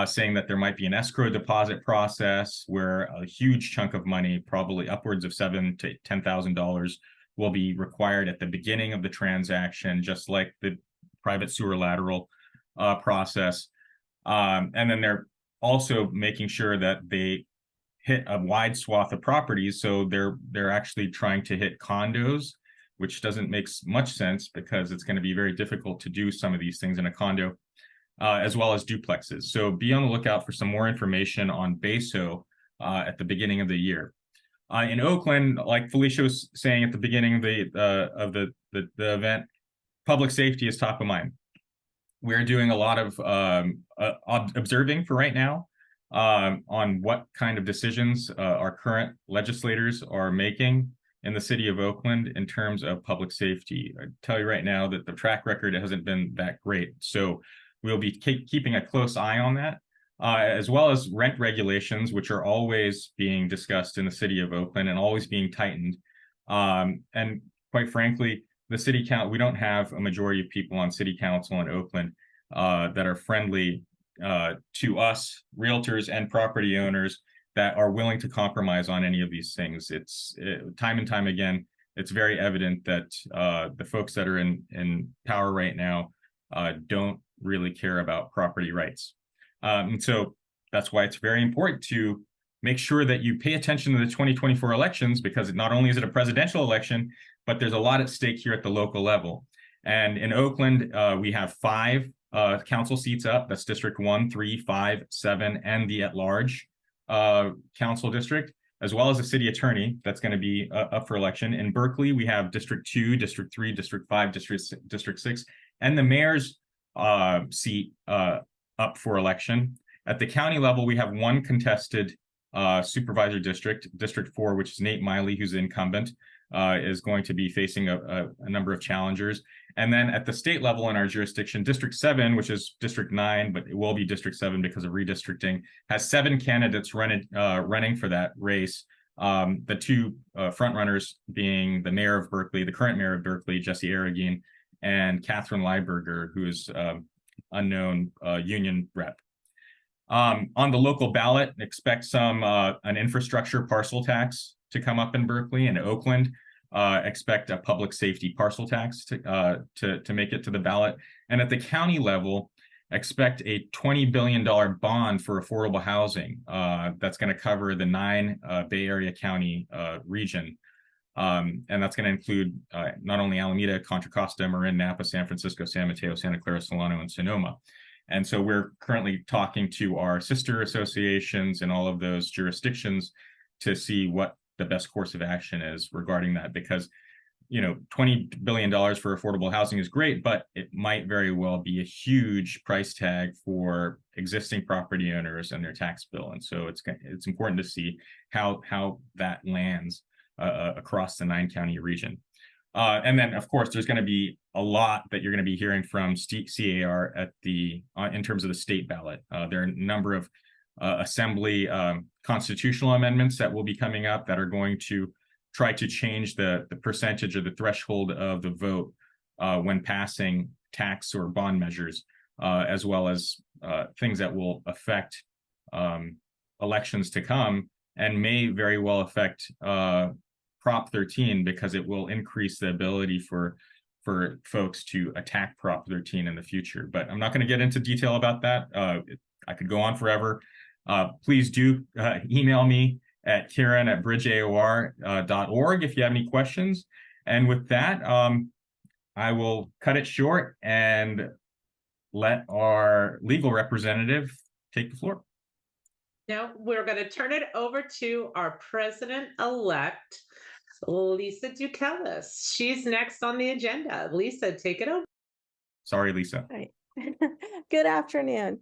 saying that there might be an escrow deposit process where a huge chunk of money, probably upwards of $7,000 to $10,000, will be required at the beginning of the transaction, just like the private sewer lateral process. And then they're also making sure that they hit a wide swath of properties. So they're actually trying to hit condos, which doesn't make much sense because it's going to be very difficult to do some of these things in a condo, as well as duplexes. So be on the lookout for some more information on BASO at the beginning of the year. In Oakland, like Felicia was saying at the beginning of the event, public safety is top of mind. We're doing a lot of observing for right now on what kind of decisions our current legislators are making in the city of Oakland in terms of public safety. I tell you right now that the track record hasn't been that great. So we'll be keeping a close eye on that, as well as rent regulations, which are always being discussed in the city of Oakland and always being tightened. And quite frankly, the city council, we don't have a majority of people on city council in Oakland that are friendly to us, realtors and property owners, that are willing to compromise on any of these things. Time and time again, it's very evident that the folks that are in power right now don't really care about property rights. And so that's why it's very important to make sure that you pay attention to the 2024 elections, because not only is it a presidential election, but there's a lot at stake here at the local level. And in Oakland, we have 5 council seats up. That's District 1, 3, 5, 7, and the at-large council district, as well as the city attorney that's going to be up for election. In Berkeley, we have District 2, District 3, District 5, District 6, and the mayor's seat up for election. At the county level, we have 1 contested supervisor district, District 4, which is Nate Miley, who's the incumbent, is going to be facing a number of challengers. And then at the state level in our jurisdiction, District 7, which is District 9, but it will be District 7 because of redistricting, has 7 candidates running for that race. The 2 frontrunners being the mayor of Berkeley, the current mayor of Berkeley, Jesse Arreguin, and Catherine Lieberger, who is unknown union rep. On the local ballot, expect an infrastructure parcel tax to come up in Berkeley. And Oakland, expect a public safety parcel tax to make it to the ballot. And at the county level, expect a $20 billion bond for affordable housing that's going to cover the 9 Bay Area County region. And that's going to include not only Alameda, Contra Costa, Marin, Napa, San Francisco, San Mateo, Santa Clara, Solano, and Sonoma. And so we're currently talking to our sister associations in all of those jurisdictions to see what the best course of action is regarding that, because $20 billion for affordable housing is great, but it might very well be a huge price tag for existing property owners and their tax bill. And so it's important to see how that lands across the 9-county region. And then, of course, there's going to be a lot that you're going to be hearing from CAR at in terms of the state ballot. There are a number of assembly constitutional amendments that will be coming up that are going to try to change the percentage or the threshold of the vote when passing tax or bond measures, as well as things that will affect elections to come and may very well affect Prop 13, because it will increase the ability for folks to attack Prop 13 in the future. But I'm not going to get into detail about that. I could go on forever. Please do email me at Kiran@bridgeaor.org if you have any questions. And with that, I will cut it short and let our legal representative take the floor. Now we're going to turn it over to our president-elect, Lisa Dukellis. She's next on the agenda. Lisa, take it over. Sorry, Lisa. Right. Good afternoon.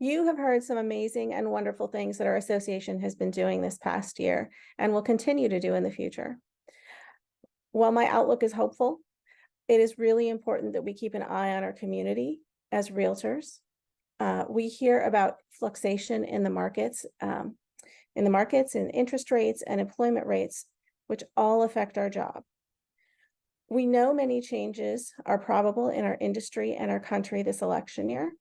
You have heard some amazing and wonderful things that our association has been doing this past year and will continue to do in the future. While my outlook is hopeful, it is really important that we keep an eye on our community as realtors. We hear about fluctuation in the markets, and interest rates and employment rates, which all affect our job. We know many changes are probable in our industry and our country this election year.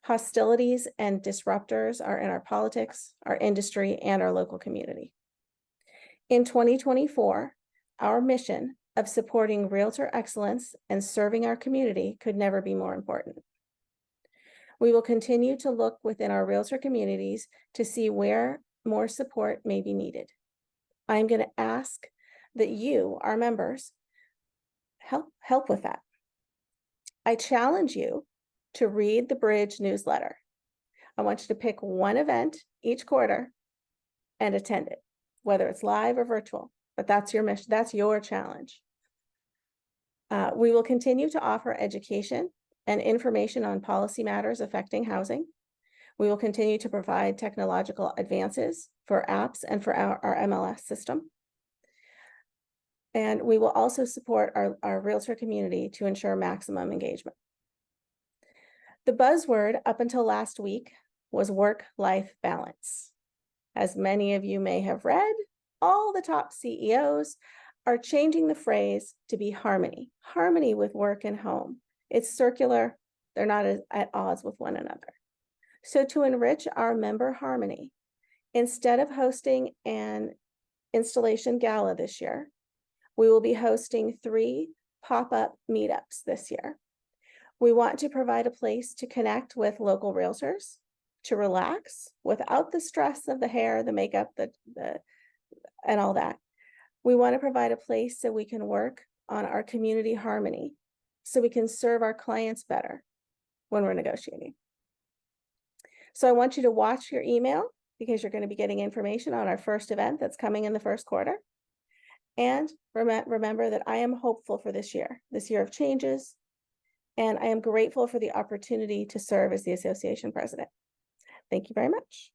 Hostilities and disruptors are in our politics, our industry, and our local community. In 2024, our mission of supporting realtor excellence and serving our community could never be more important. We will continue to look within our realtor communities to see where more support may be needed. I'm going to ask that you, our members, help with that. I challenge you to read the Bridge newsletter. I want you to pick one event each quarter and attend it, whether it's live or virtual, but that's your mission, that's your challenge. We will continue to offer education and information on policy matters affecting housing. We will continue to provide technological advances for apps and for our MLS system. And we will also support our realtor community to ensure maximum engagement. The buzzword up until last week was work-life balance. As many of you may have read, all the top CEOs are changing the phrase to be harmony with work and home. It's circular. They're not at odds with one another. So to enrich our member harmony, instead of hosting an installation gala this year, we will be hosting 3 pop-up meetups this year. We want to provide a place to connect with local realtors, to relax without the stress of the hair, the makeup, and all that. We want to provide a place so we can work on our community harmony, so we can serve our clients better when we're negotiating. So I want you to watch your email because you're going to be getting information on our first event that's coming in the first quarter. And remember that I am hopeful for this year of changes, and I am grateful for the opportunity to serve as the association president. Thank you very much.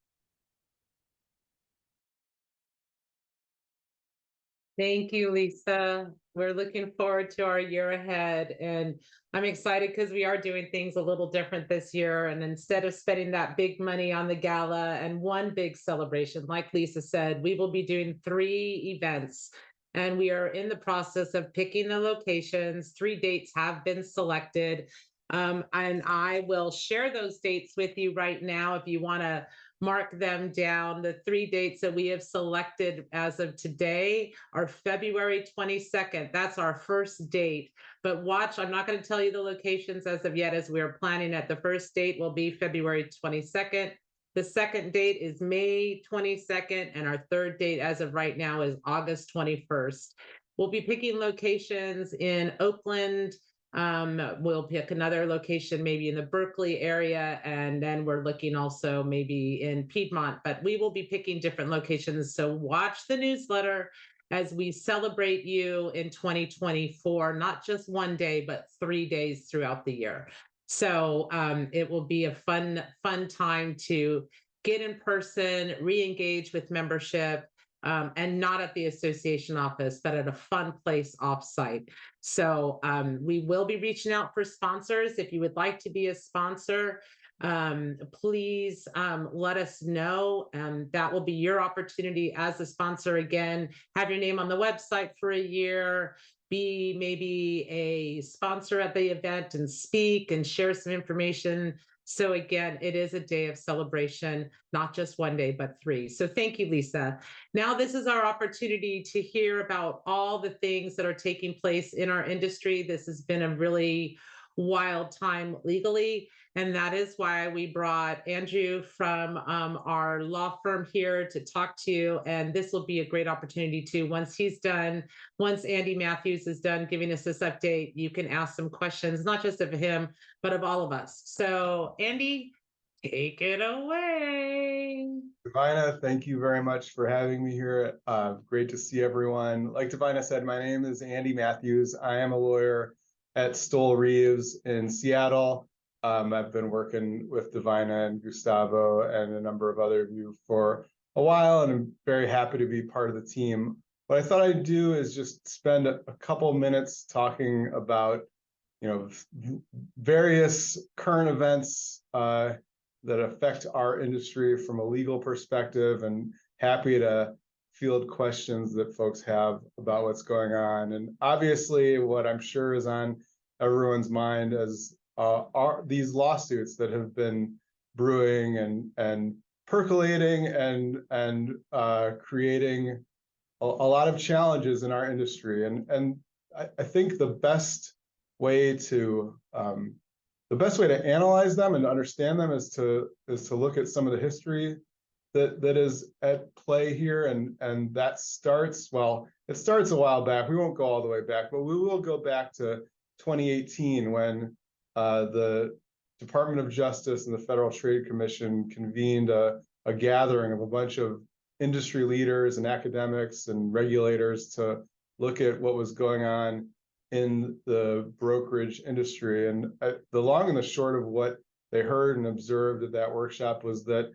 Thank you, Lisa. We're looking forward to our year ahead, and I'm excited because we are doing things a little different this year. And instead of spending that big money on the gala and one big celebration, like Lisa said, we will be doing 3 events. And we are in the process of picking the locations. 3 dates have been selected. And I will share those dates with you right now if you want to mark them down. The 3 dates that we have selected as of today are February 22nd. That's our first date. But watch, I'm not going to tell you the locations as of yet as we're planning it. The first date will be February 22nd. The second date is May 22nd, and our third date as of right now is August 21st. We'll be picking locations in Oakland. We'll pick another location maybe in the Berkeley area, and then we're looking also maybe in Piedmont, but we will be picking different locations. So watch the newsletter as we celebrate you in 2024, not just one day, but 3 days throughout the year. So it will be a fun time to get in person, re-engage with membership, and not at the association office, but at a fun place offsite. So we will be reaching out for sponsors. If you would like to be a sponsor, please let us know. That will be your opportunity as a sponsor. Again, have your name on the website for a year, be maybe a sponsor at the event and speak and share some information. So again, it is a day of celebration, not just one day, but 3. So thank you, Lisa. Now this is our opportunity to hear about all the things that are taking place in our industry. This has been a really wild time legally, and that is why we brought Andrew from our law firm here to talk to you. And this will be a great opportunity too. Once Andy Mathews is done giving us this update, you can ask some questions, not just of him, but of all of us. So Andy, take it away. DaVina, thank you very much for having me here. Great to see everyone. Like DaVina said, my name is Andy Mathews. I am a lawyer at Stoll Reeves in Seattle. I've been working with DaVina and Gustavo and a number of other of you for a while, and I'm very happy to be part of the team. What I thought I'd do is just spend a couple minutes talking about, various current events that affect our industry from a legal perspective, and happy to field questions that folks have about what's going on. And obviously, what I'm sure is on everyone's mind as are these lawsuits that have been brewing and percolating and creating a lot of challenges in our industry. And I think the best way to analyze them and understand them is to look at some of the history that is at play here. And that starts, well, it starts a while back. We won't go all the way back, but we will go back to 2018 when the Department of Justice and the Federal Trade Commission convened a gathering of a bunch of industry leaders and academics and regulators to look at what was going on in the brokerage industry. And the long and the short of what they heard and observed at that workshop was that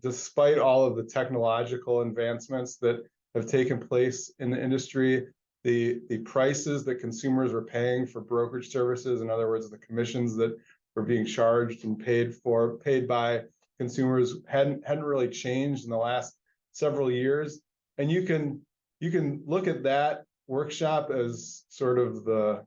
despite all of the technological advancements that have taken place in the industry, the prices that consumers were paying for brokerage services, in other words, the commissions that were being charged and paid by consumers, hadn't really changed in the last several years. And you can look at that workshop as sort of the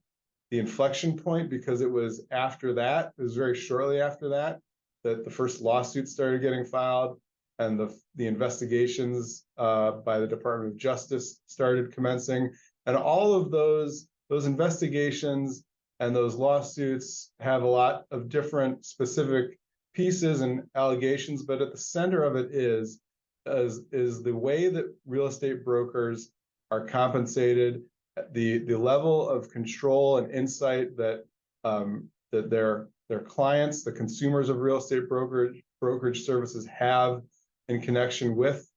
inflection point, because it was after that, it was very shortly after that the first lawsuits started getting filed, and the investigations by the Department of Justice started commencing. And all of those investigations and those lawsuits have a lot of different specific pieces and allegations, but at the center of it is the way that real estate brokers are compensated, the level of control and insight that their clients, the consumers of real estate brokerage services, have in connection with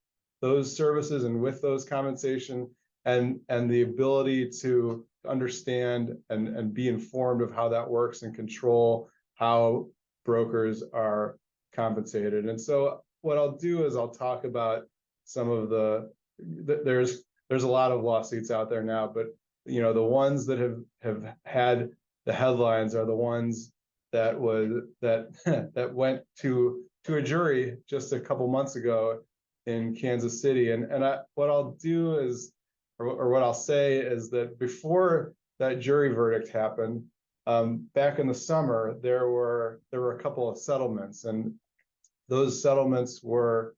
those services and with those compensation, and the ability to understand and be informed of how that works and control how brokers are compensated. And so what I'll do is I'll talk about some of there's a lot of lawsuits out there now, but the ones that have had the headlines are the ones that went to a jury just a couple months ago in Kansas City. And what I'll do is, or what I'll say is that before that jury verdict happened, back in the summer, there were a couple of settlements, and those settlements were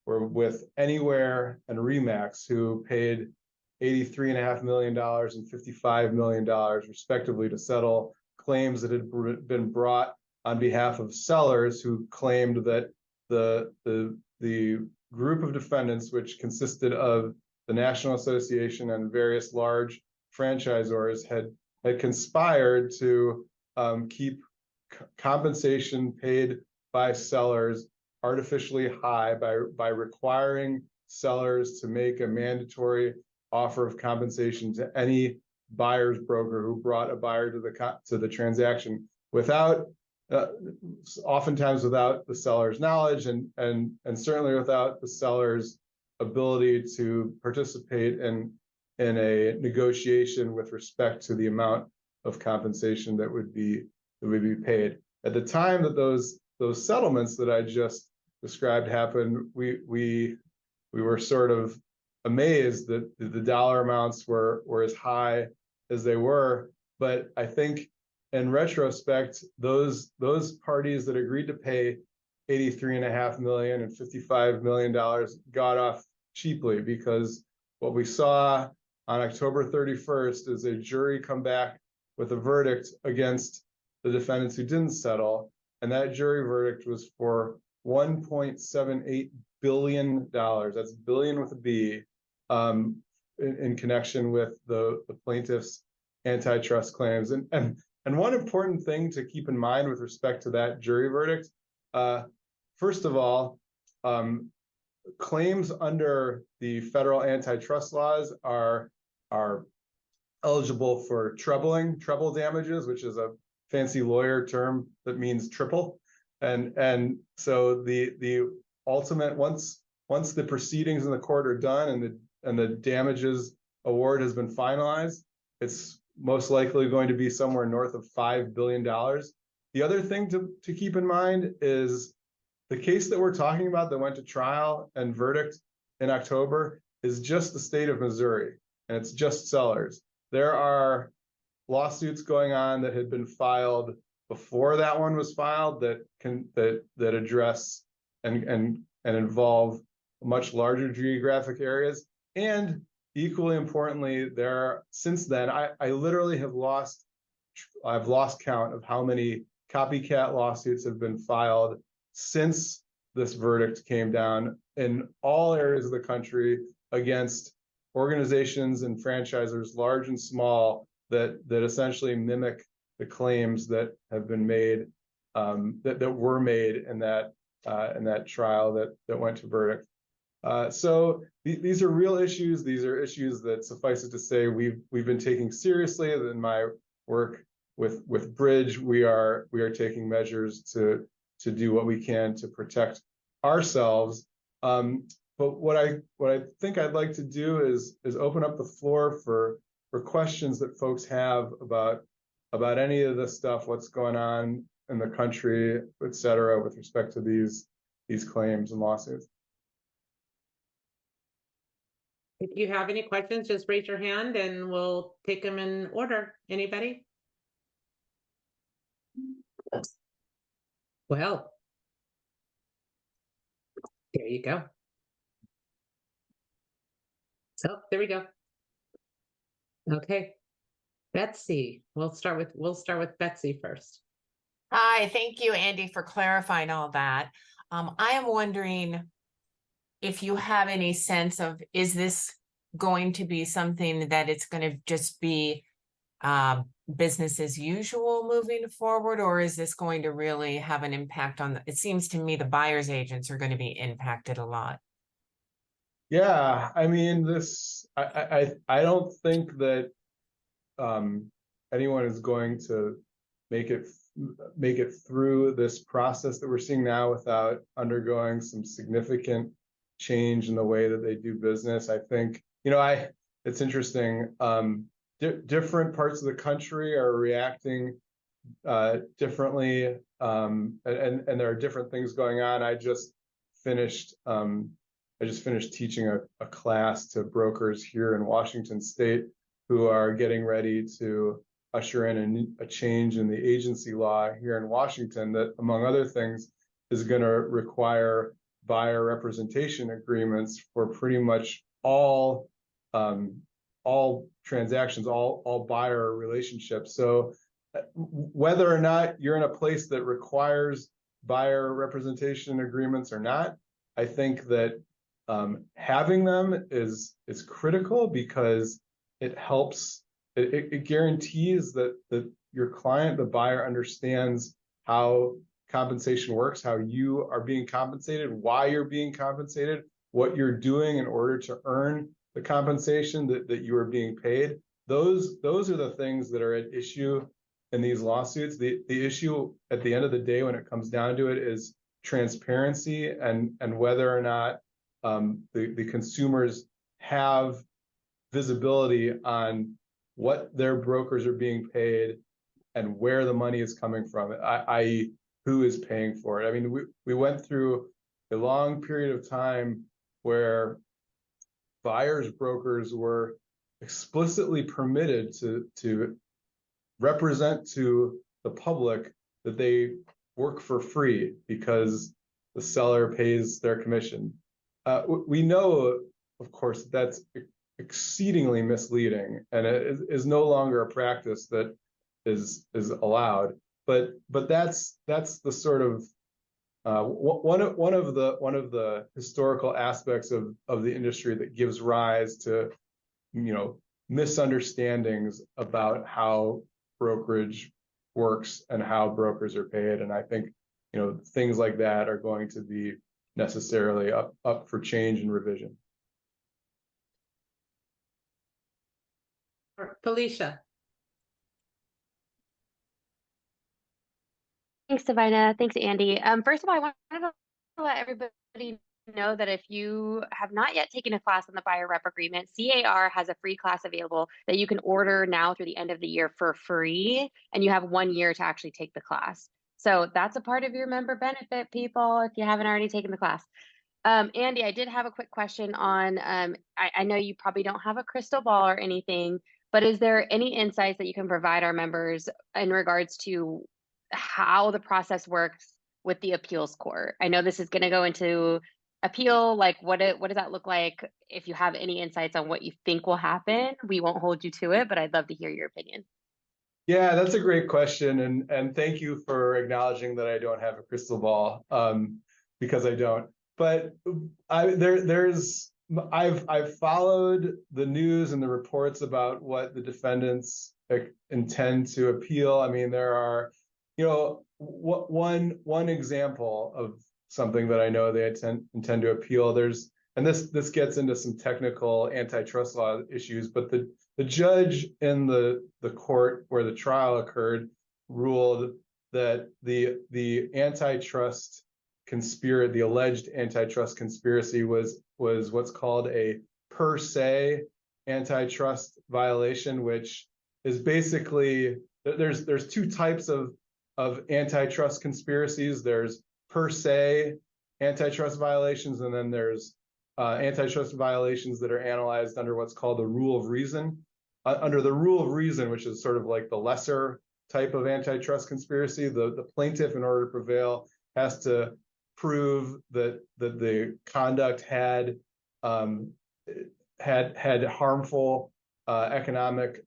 with Anywhere and Remax, who paid $83.5 million and $55 million respectively to settle claims that had been brought on behalf of sellers who claimed that the group of defendants, which consisted of the National Association and various large franchisors, had conspired to keep compensation paid by sellers artificially high by requiring sellers to make a mandatory offer of compensation to any buyer's broker who brought a buyer to the transaction without oftentimes without the seller's knowledge, and certainly without the seller's ability to participate in a negotiation with respect to the amount of compensation that would be paid. At the time that those settlements that I just described happened, we were sort of amazed that the dollar amounts were as high as they were. But I think in retrospect, those parties that agreed to pay $83.5 million and $55 million got off cheaply, because what we saw on October 31st is a jury come back with a verdict against the defendants who didn't settle, and that jury verdict was for $1.78 billion. That's billion with a B, in connection with the plaintiff's antitrust claims. And one important thing to keep in mind with respect to that jury verdict, first of all, claims under the federal antitrust laws are eligible for treble damages, which is a fancy lawyer term that means triple. And so the ultimate, once the proceedings in the court are done and the damages award has been finalized, it's most likely going to be somewhere north of $5 billion. The other thing to keep in mind is the case that we're talking about that went to trial and verdict in October is just the state of Missouri, and it's just sellers. There are lawsuits going on that had been filed before that one was filed that address and involve much larger geographic areas. And equally importantly, since then, I literally I've lost count of how many copycat lawsuits have been filed since this verdict came down in all areas of the country against organizations and franchisors, large and small, that essentially mimic the claims that have been made, that were made in that trial that went to verdict. So these are real issues. These are issues that, suffice it to say, we've been taking seriously. In my work with Bridge, we are taking measures to do what we can to protect ourselves. But what I think I'd like to do is open up the floor for questions that folks have about any of this stuff, what's going on in the country, et cetera, with respect to these claims and lawsuits. If you have any questions, just raise your hand and we'll take them in order. Anybody? Well, there you go. So there we go. Okay, Betsy, we'll start with Betsy first. Hi, thank you, Andy, for clarifying all that. I am wondering if you have any sense of, is this going to be something that it's going to just be business as usual moving forward, or is this going to really have an impact on it seems to me the buyer's agents are going to be impacted a lot. Yeah, I mean, I don't think that anyone is going to make it through this process that we're seeing now without undergoing some significant change in the way that they do business. I think, it's interesting. Different parts of the country are reacting differently, and there are different things going on. I just finished teaching a class to brokers here in Washington State who are getting ready to usher in a change in the agency law here in Washington that, among other things, is going to require buyer representation agreements for pretty much all transactions, all buyer relationships. So whether or not you're in a place that requires buyer representation agreements or not, I think that having them is critical, because it helps. It guarantees that your client, the buyer, understands how compensation works, how you are being compensated, why you're being compensated, what you're doing in order to earn the compensation that you are being paid. Those are the things that are at issue in these lawsuits. The issue at the end of the day, when it comes down to it, is transparency and whether or not the consumers have visibility on what their brokers are being paid and where the money is coming from, i.e. who is paying for it. I mean, we went through a long period of time where buyers brokers were explicitly permitted to represent to the public that they work for free because the seller pays their commission. We know, of course, that's exceedingly misleading, and it is no longer a practice that is allowed. But that's the sort of one of the historical aspects of the industry that gives rise to misunderstandings about how brokerage works and how brokers are paid. And I think things like that are going to be necessarily up for change and revision. Felicia. Thanks, DaVina. Thanks, Andy. First of all, I wanted to let everybody know that if you have not yet taken a class on the buyer rep agreement, CAR has a free class available that you can order now through the end of the year for free, and you have 1 year to actually take the class. So that's a part of your member benefit, people, if you haven't already taken the class. Andy, I did have a quick question on, I know you probably don't have a crystal ball or anything, but is there any insights that you can provide our members in regards to how the process works with the appeals court? I know this is going to go into appeal. Like, what does that look like? If you have any insights on what you think will happen, we won't hold you to it, but I'd love to hear your opinion. Yeah, that's a great question, and thank you for acknowledging that I don't have a crystal ball, because I don't. But I've followed the news and the reports about what the defendants intend to appeal. I mean, there are, one example of something that I know they intend to appeal. And this gets into some technical antitrust law issues, but the judge in the court where the trial occurred ruled that the antitrust conspiracy, the alleged antitrust conspiracy was what's called a per se antitrust violation, which is basically, there's two types of antitrust conspiracies. There's per se antitrust violations, and then there's antitrust violations that are analyzed under what's called the rule of reason. Under the rule of reason, which is sort of like the lesser type of antitrust conspiracy, the plaintiff, in order to prevail, has to prove that the conduct had harmful economic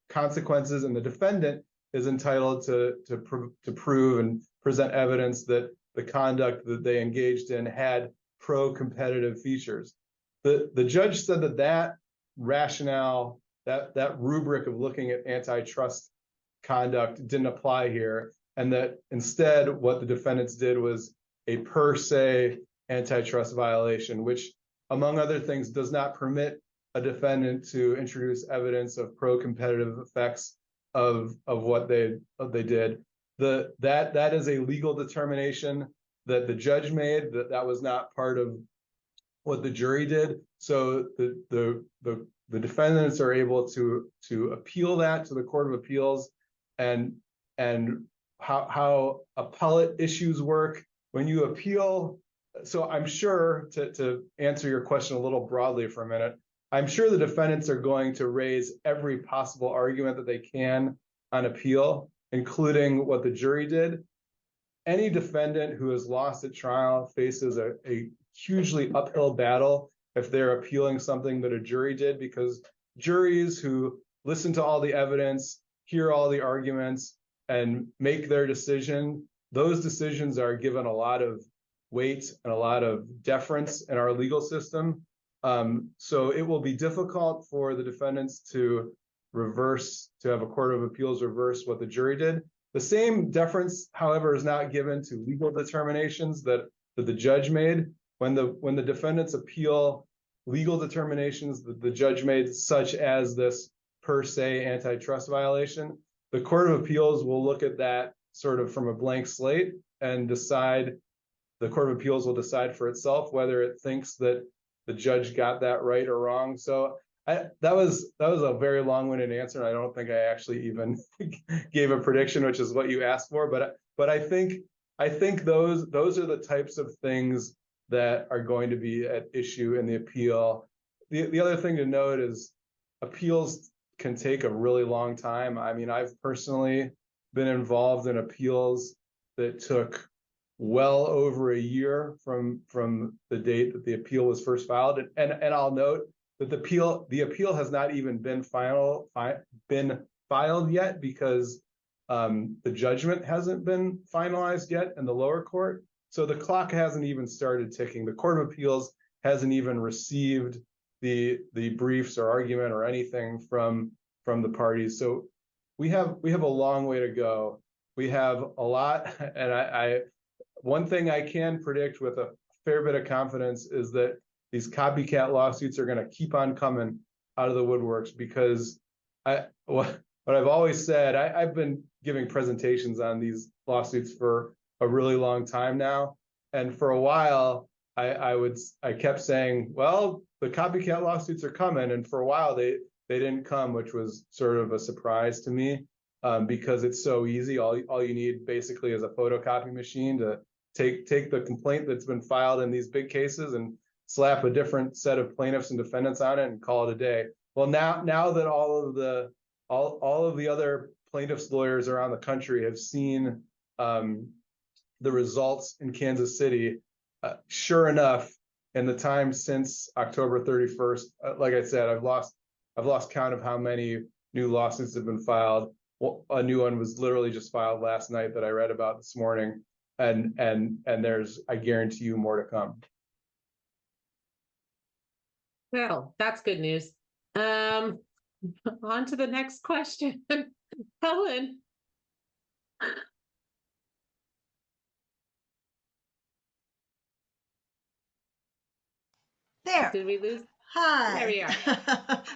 consequences, and the defendant is entitled to prove and present evidence that the conduct that they engaged in had pro-competitive features. The judge said that rationale, that rubric of looking at antitrust conduct didn't apply here, and that instead what the defendants did was a per se antitrust violation, which, among other things, does not permit a defendant to introduce evidence of pro-competitive effects of what they did. That is a legal determination that the judge made, that was not part of what the jury did. So the defendants are able to appeal that to the Court of Appeals, and how appellate issues work when you appeal. So I'm sure, to answer your question a little broadly for a minute, I'm sure the defendants are going to raise every possible argument that they can on appeal, including what the jury did. Any defendant who has lost at trial faces a hugely uphill battle if they're appealing something that a jury did, because juries who listen to all the evidence, hear all the arguments, and make their decision, those decisions are given a lot of weight and a lot of deference in our legal system. So it will be difficult for the defendants to have a Court of Appeals reverse what the jury did. The same deference, however, is not given to legal determinations that the judge made. When the defendants appeal legal determinations that the judge made, such as this per se antitrust violation, the Court of Appeals will look at that sort of from a blank slate and decide. The Court of Appeals will decide for itself whether it thinks that the judge got that right or wrong. So that was a very long-winded answer, and I don't think I actually even gave a prediction, which is what you asked for. But I think those are the types of things that are going to be at issue in the appeal. The other thing to note is appeals can take a really long time. I mean, I've personally been involved in appeals that took well over a year from the date that the appeal was first filed, and I'll note that the appeal has not even been filed yet, because the judgment hasn't been finalized yet in the lower court. So the clock hasn't even started ticking. The Court of Appeals hasn't even received the briefs or argument or anything from the parties. So we have a long way to go. We have a lot, and one thing I can predict with a fair bit of confidence is that these copycat lawsuits are going to keep on coming out of the woodworks, because but I've always said I've been giving presentations on these lawsuits for a really long time now, and for a while I kept saying, well, the copycat lawsuits are coming, and for a while they didn't come, which was sort of a surprise to me, because it's so easy. All you need basically is a photocopy machine to take the complaint that's been filed in these big cases and slap a different set of plaintiffs and defendants on it and call it a day. Well, now that all of the other plaintiffs' lawyers around the country have seen the results in Kansas City, sure enough, in the time since October 31st, like I said, I've lost count of how many new lawsuits have been filed. Well, a new one was literally just filed last night that I read about this morning, and there's, I guarantee you, more to come. Well, that's good news. On to the next question. Helen. There. Did we lose? Hi. There we are.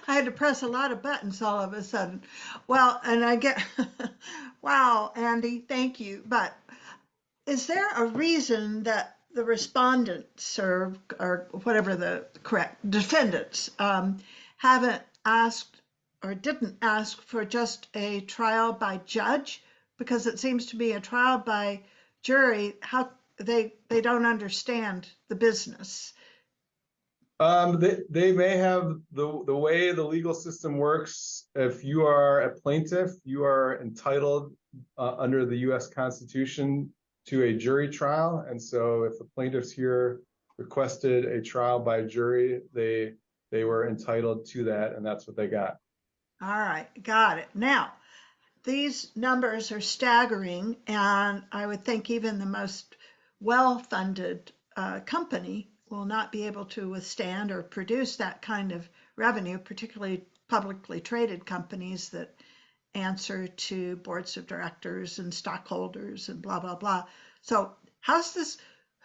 I had to press a lot of buttons all of a sudden. Well, and I get, wow, Andy, thank you. But is there a reason that the respondents or whatever the correct defendants haven't asked or didn't ask for just a trial by judge? Because it seems to be a trial by jury, how they don't understand the business. They may have the way the legal system works. If you are a plaintiff, you are entitled under the U.S. Constitution to a jury trial, and so if the plaintiffs here requested a trial by jury, they were entitled to that, and that's what they got. All right, got it. Now, these numbers are staggering, and I would think even the most well-funded company will not be able to withstand or produce that kind of revenue, particularly publicly traded companies that answer to boards of directors and stockholders and blah, blah, blah. So how's this,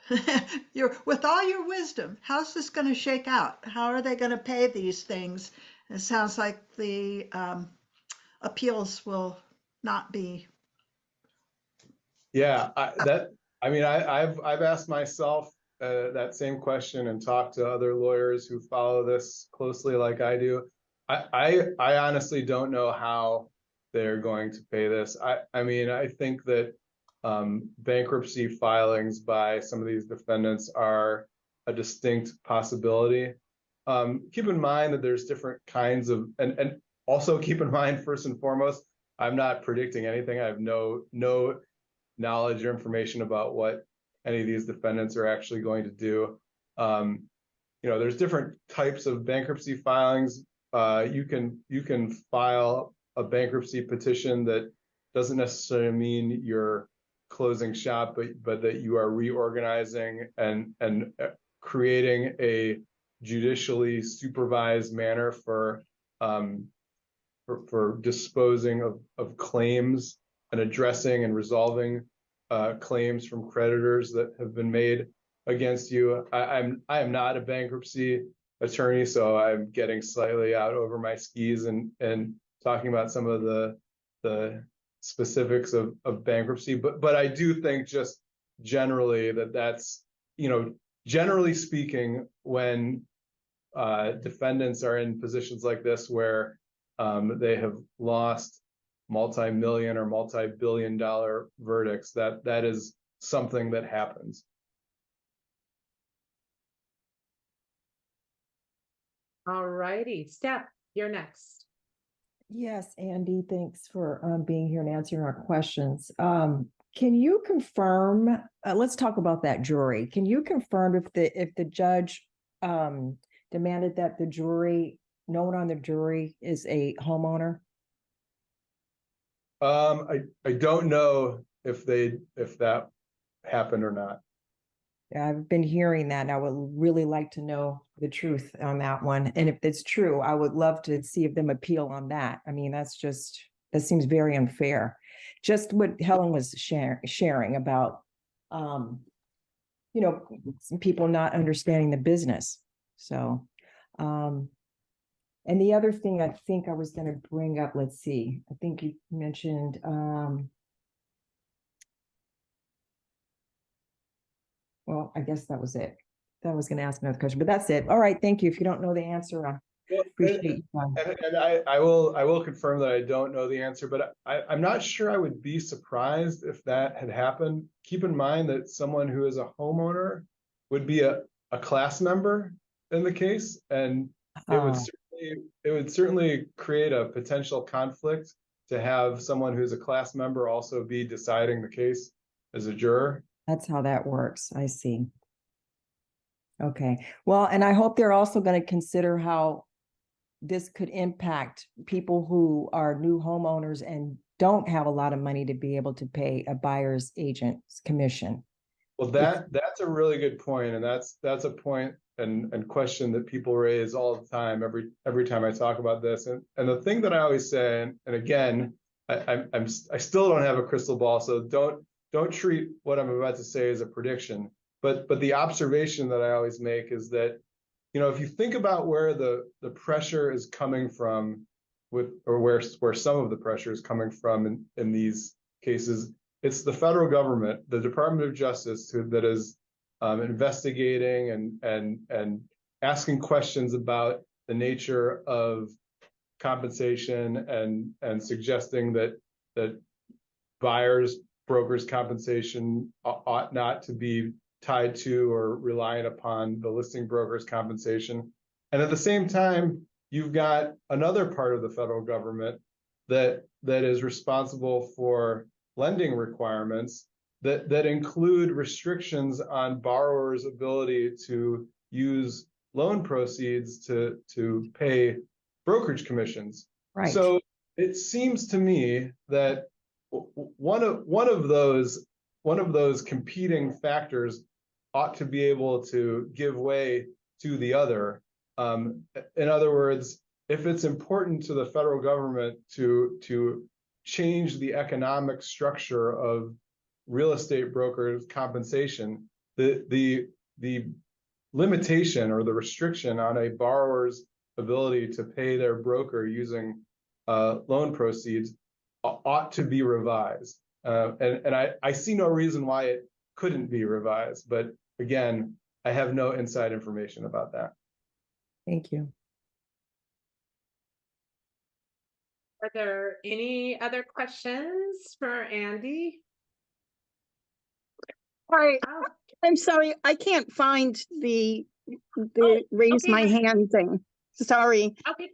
with all your wisdom, how's this going to shake out? How are they going to pay these things? It sounds like the appeals will not be. Yeah, I've asked myself that same question and talked to other lawyers who follow this closely like I do. I honestly don't know how they're going to pay this. I think that bankruptcy filings by some of these defendants are a distinct possibility. Keep in mind that there's different kinds of, and also keep in mind, first and foremost, I'm not predicting anything. I have no knowledge or information about what any of these defendants are actually going to do. There's different types of bankruptcy filings. You can file a bankruptcy petition that doesn't necessarily mean you're closing shop, but that you are reorganizing and creating a judicially supervised manner for disposing of claims and addressing and resolving claims from creditors that have been made against you. I am not a bankruptcy attorney, so I'm getting slightly out over my skis and talking about some of the specifics of bankruptcy. But I do think just generally that's, generally speaking, when defendants are in positions like this where they have lost multi-million or multi-billion-dollar verdicts, that is something that happens. All righty, Steph, you're next. Yes, Andy, thanks for being here and answering our questions. Can you confirm, let's talk about that jury. Can you confirm if the judge demanded that the jury, no one on the jury is a homeowner? I don't know if that happened or not. Yeah, I've been hearing that, and I would really like to know the truth on that one. And if it's true, I would love to see if them appeal on that. I mean, that seems very unfair. Just what Helen was sharing about, some people not understanding the business. So, And the other thing I think I was going to bring up, let's see, I think you mentioned, well, I guess that was it. I was going to ask another question, but that's it. All right, thank you. If you don't know the answer, I appreciate you. And I will confirm that I don't know the answer, but I'm not sure I would be surprised if that had happened. Keep in mind that someone who is a homeowner would be a class member in the case, and it would certainly create a potential conflict to have someone who's a class member also be deciding the case as a juror. That's how that works. I see. Okay. Well, and I hope they're also going to consider how this could impact people who are new homeowners and don't have a lot of money to be able to pay a buyer's agent's commission. Well, that's a really good point, and that's a point and question that people raise all the time every time I talk about this. And the thing that I always say, and again, I still don't have a crystal ball, so don't treat what I'm about to say as a prediction. But the observation that I always make is that, you know, if you think about where the pressure is coming from where some of the pressure is coming from in these cases, it's the federal government, the Department of Justice, that is investigating and asking questions about the nature of compensation and suggesting that buyers, brokers' compensation ought not to be tied to or reliant upon the listing broker's compensation. And at the same time, you've got another part of the federal government that is responsible for lending requirements that include restrictions on borrowers' ability to use loan proceeds to pay brokerage commissions. Right. So it seems to me that one of those competing factors ought to be able to give way to the other. In other words, if it's important to the federal government to change the economic structure of real estate brokers' compensation, the limitation or the restriction on a borrower's ability to pay their broker using loan proceeds ought to be revised. And I see no reason why it couldn't be revised. But again, I have no inside information about that. Thank you. Are there any other questions for Andy? Hi, I'm sorry, I can't find the raise okay. my hand thing. Sorry. Okay.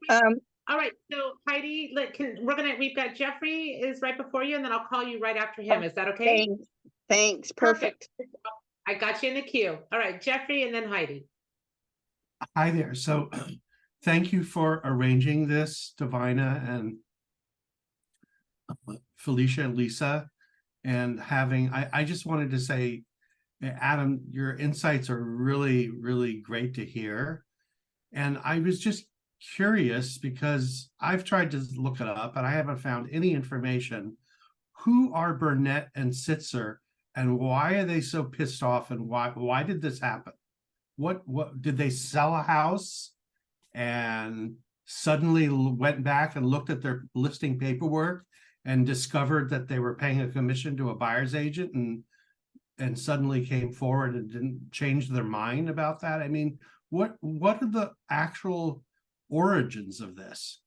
All right. So Heidi, we've got Jeffrey is right before you, and then I'll call you right after him. Is that okay? Thanks. Perfect. I got you in the queue. All right, Jeffrey, and then Heidi. Hi there. So thank you for arranging this, DaVina and Felicia and Lisa. And I just wanted to say, Adam, your insights are really, really great to hear. And I was just curious because I've tried to look it up and I haven't found any information. Who are Burnett and Sitzer and why are they so pissed off and why did this happen? What did they sell a house and suddenly went back and looked at their listing paperwork and discovered that they were paying a commission to a buyer's agent and suddenly came forward and didn't change their mind about that? I mean, what are the actual origins of this?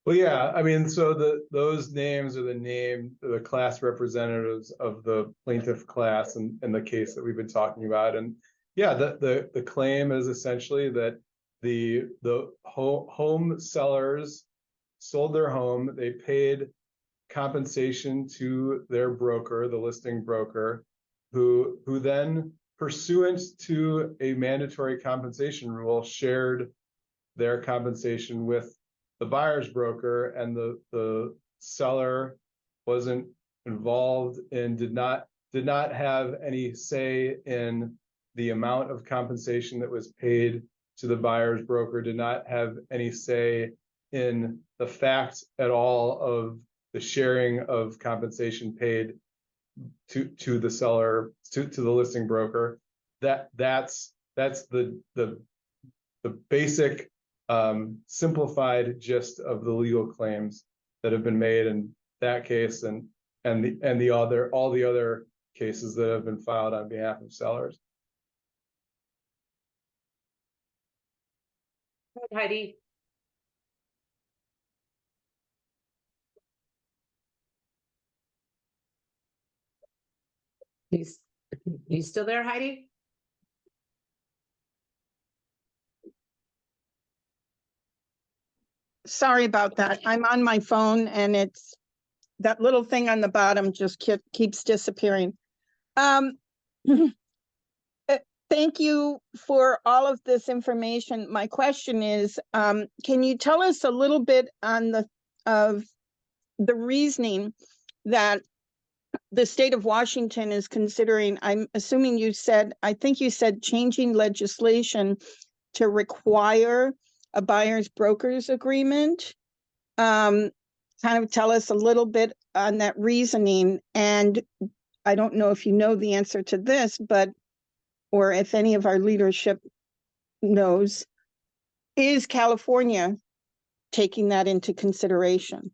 Well, yeah, I mean, so those names are the class representatives of the plaintiff class in the case that we've been talking about. And yeah, the claim is essentially that the home sellers sold their home, they paid compensation to their broker, the listing broker, who then, pursuant to a mandatory compensation rule, shared their compensation with the buyer's broker, and the seller wasn't involved and did not have any say in the amount of compensation that was paid to the buyer's broker, did not have any say in the fact at all of the sharing of compensation paid to the seller, to the listing broker. That's the basic simplified gist of the legal claims that have been made in that case and all the other cases that have been filed on behalf of sellers. Heidi. You still there, Heidi? Sorry about that. I'm on my phone and it's that little thing on the bottom just keeps disappearing. Thank you for all of this information. My question is, can you tell us a little bit on the reasoning that the state of Washington is considering? I'm assuming I think you said changing legislation to require a buyer's broker's agreement. Kind of tell us a little bit on that reasoning. And I don't know if you know the answer to this, or if any of our leadership knows, is California taking that into consideration?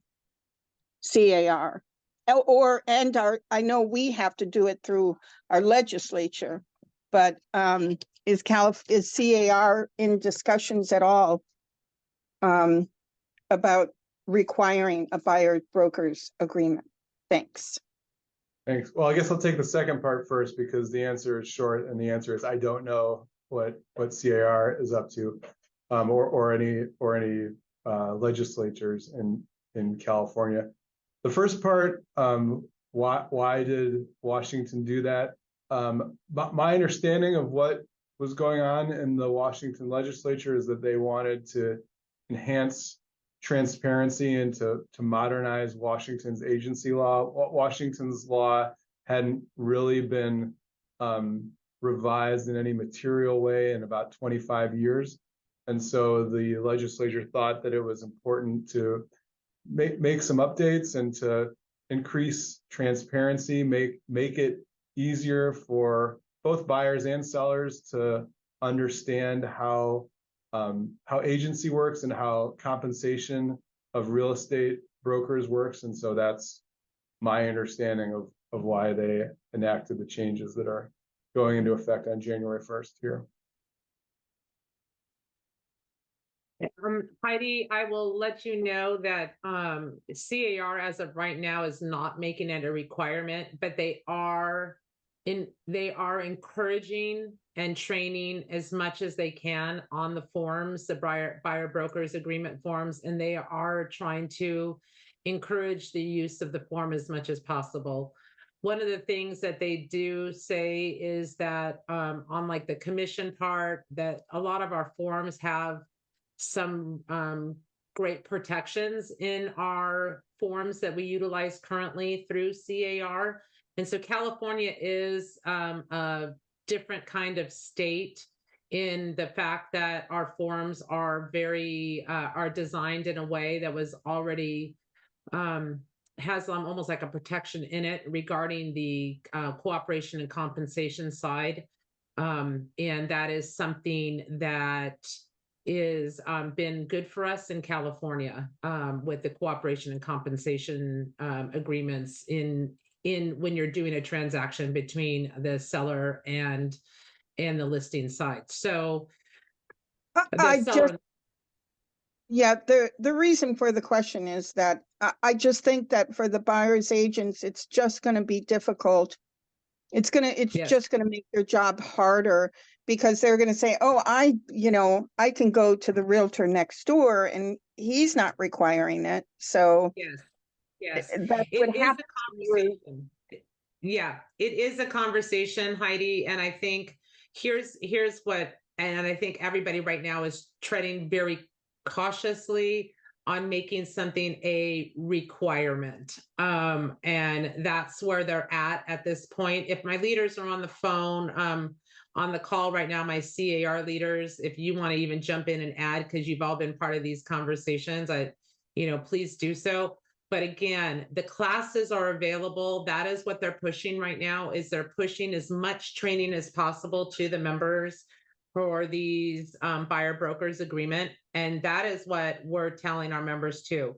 CAR. I know we have to do it through our legislature, but is CAR in discussions at all about requiring a buyer broker's agreement? Thanks. Thanks. Well, I guess I'll take the second part first because the answer is short, and the answer is I don't know what CAR is up to, or any legislatures in California. The first part, why did Washington do that? My understanding of what was going on in the Washington legislature is that they wanted to enhance transparency and to modernize Washington's agency law. Washington's law hadn't really been revised in any material way in about 25 years. And so the legislature thought that it was important to make some updates and to increase transparency, make it easier for both buyers and sellers to understand how agency works and how compensation of real estate brokers works. And so that's my understanding of why they enacted the changes that are going into effect on January 1st here. Heidi, I will let you know that CAR as of right now is not making it a requirement, but they are encouraging and training as much as they can on the forms, the buyer brokers agreement forms, and they are trying to encourage the use of the form as much as possible. One of the things that they do say is that on like the commission part, that a lot of our forms have some great protections in our forms that we utilize currently through CAR. And so California is a different kind of state in the fact that our forms are are designed in a way that was already has almost like a protection in it regarding the cooperation and compensation side. And that is something that is been good for us in California with the cooperation and compensation agreements in when you're doing a transaction between the seller and the listing site. So the reason for the question is that I just think that for the buyer's agents, it's just going to be difficult. It's just going to make their job harder because they're going to say, oh, I can go to the realtor next door and he's not requiring it. So yes, that's what happens. Yeah, it is a conversation, Heidi. And I think here's what, and I think everybody right now is treading very cautiously on making something a requirement. And that's where they're at this point. If my leaders are on the phone, on the call right now, my CAR leaders, if you want to even jump in and add, because you've all been part of these conversations, please do so. But again, the classes are available. That is what they're pushing right now, is they're pushing as much training as possible to the members for these buyer brokers agreement. And that is what we're telling our members too.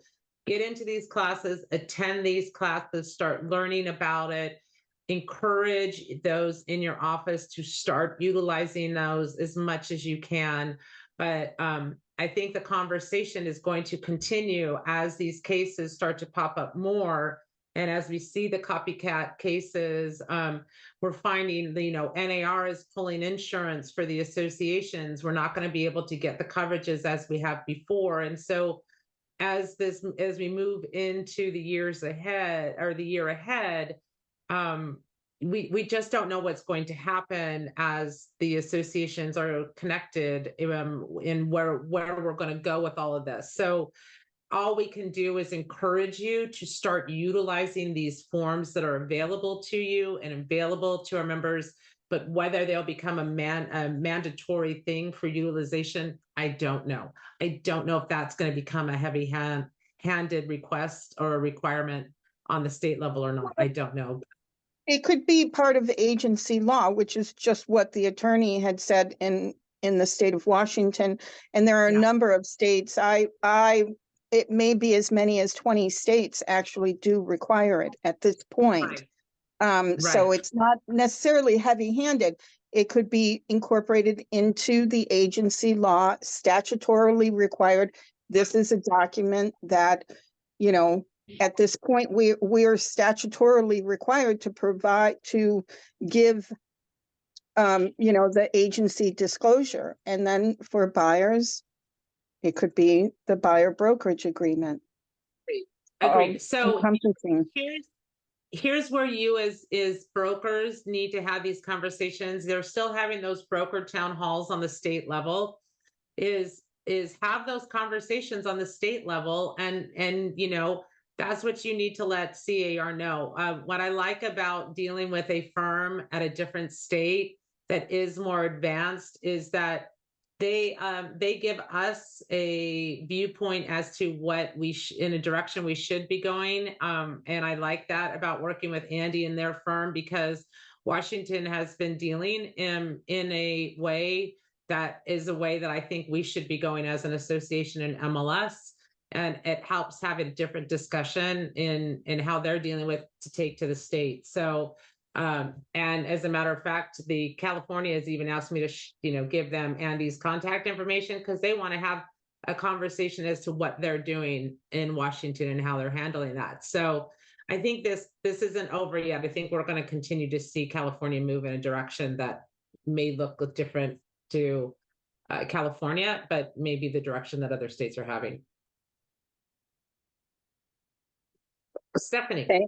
Get into these classes, attend these classes, start learning about it, encourage those in your office to start utilizing those as much as you can. But I think the conversation is going to continue as these cases start to pop up more. And as we see the copycat cases, we're finding, NAR is pulling insurance for the associations. We're not going to be able to get the coverages as we have before. And so as we move into the years ahead, or the year ahead, we just don't know what's going to happen as the associations are connected in where we're going to go with all of this. So all we can do is encourage you to start utilizing these forms that are available to you and available to our members. But whether they'll become a mandatory thing for utilization, I don't know. I don't know if that's going to become a heavy-handed request or a requirement on the state level or not. I don't know. It could be part of the agency law, which is just what the attorney had said in the state of Washington. And there are a number of states. It may be as many as 20 states actually do require it at this point. Right. So it's not necessarily heavy-handed. It could be incorporated into the agency law, statutorily required. This is a document that, at this point, we are statutorily required to give, the agency disclosure. And then for buyers, it could be the buyer brokerage agreement. Agreed. So encompassing. Here's where you as brokers need to have these conversations. They're still having those broker town halls on the state level. Is have those conversations on the state level, and that's what you need to let CAR know. What I like about dealing with a firm at a different state that is more advanced is that they give us a viewpoint as to what in a direction we should be going. And I like that about working with Andy and their firm, because Washington has been dealing in a way that is a way that I think we should be going as an association in MLS. And it helps have a different discussion in how they're dealing with to take to the state. So and as a matter of fact, the California has even asked me to, give them Andy's contact information, because they want to have a conversation as to what they're doing in Washington and how they're handling that. So I think this isn't over yet. I think we're going to continue to see California move in a direction that may look different to California, but maybe the direction that other states are having. Stephanie. Okay.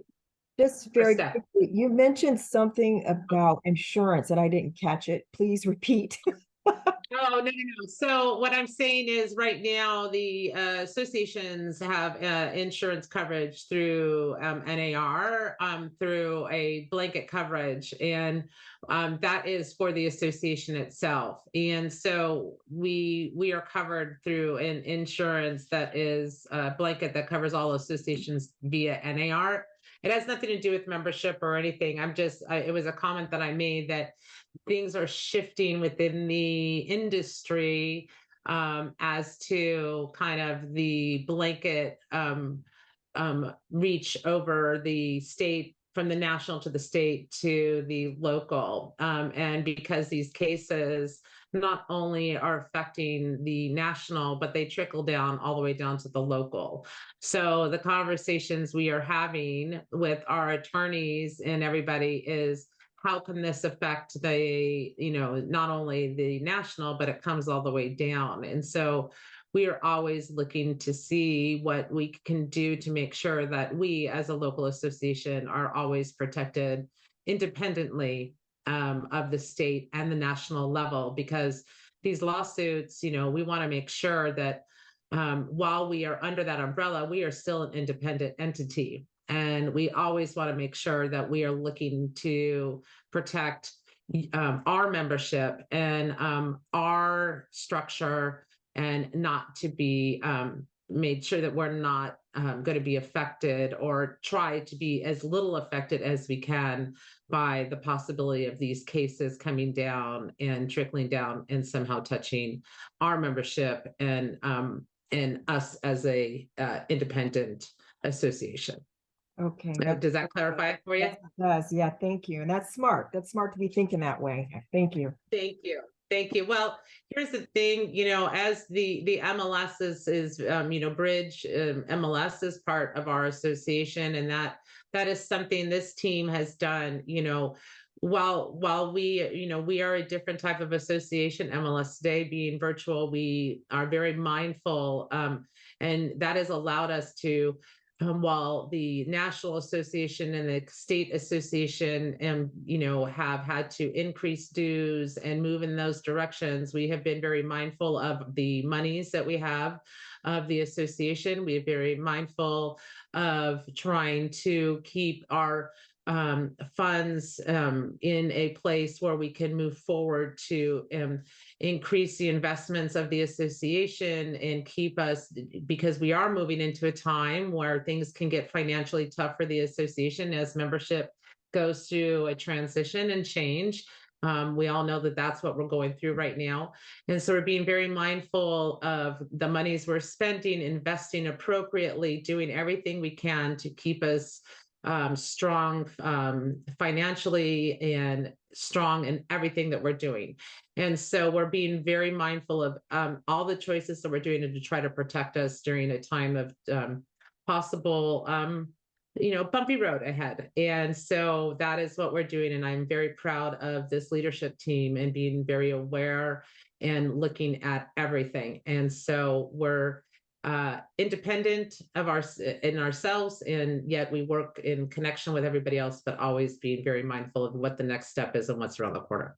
Just very quickly, you mentioned something about insurance and I didn't catch it. Please repeat. Oh, no. So what I'm saying is right now the associations have insurance coverage through NAR, through a blanket coverage, and that is for the association itself. And so we are covered through an insurance that is a blanket that covers all associations via NAR. It has nothing to do with membership or anything. It was a comment that I made that things are shifting within the industry as to kind of the blanket reach over the state, from the national to the state to the local. And because these cases not only are affecting the national, but they trickle down all the way down to the local. So the conversations we are having with our attorneys and everybody is, how can this affect the, not only the national, but it comes all the way down. And so we are always looking to see what we can do to make sure that we as a local association are always protected independently of the state and the national level, because these lawsuits, we want to make sure that while we are under that umbrella, we are still an independent entity. And we always want to make sure that we are looking to protect our membership and our structure, and not to be made sure that we're not going to be affected, or try to be as little affected as we can by the possibility of these cases coming down and trickling down and somehow touching our membership and us as a independent association. Okay. Does that clarify it for you? Yes, it does. Yeah, thank you. And that's smart. That's smart to be thinking that way. Thank you. Thank you. Thank you. Well, here's the thing, as the MLS is Bridge MLS is part of our association, and that is something this team has done, while we are a different type of association, MLS today being virtual, we are very mindful, and that has allowed us to, while the National Association and the State Association have had to increase dues and move in those directions, we have been very mindful of the monies that we have of the association. We are very mindful of trying to keep our funds in a place where we can move forward to increase the investments of the association and keep us, because we are moving into a time where things can get financially tough for the association as membership goes through a transition and change. We all know that that's what we're going through right now. And so we're being very mindful of the monies we're spending, investing appropriately, doing everything we can to keep us strong financially and strong in everything that we're doing. And so we're being very mindful of all the choices that we're doing to try to protect us during a time of possible bumpy road ahead. And so that is what we're doing. And I'm very proud of this leadership team and being very aware and looking at everything. And so we're independent of ourselves, and yet we work in connection with everybody else, but always being very mindful of what the next step is and what's around the corner.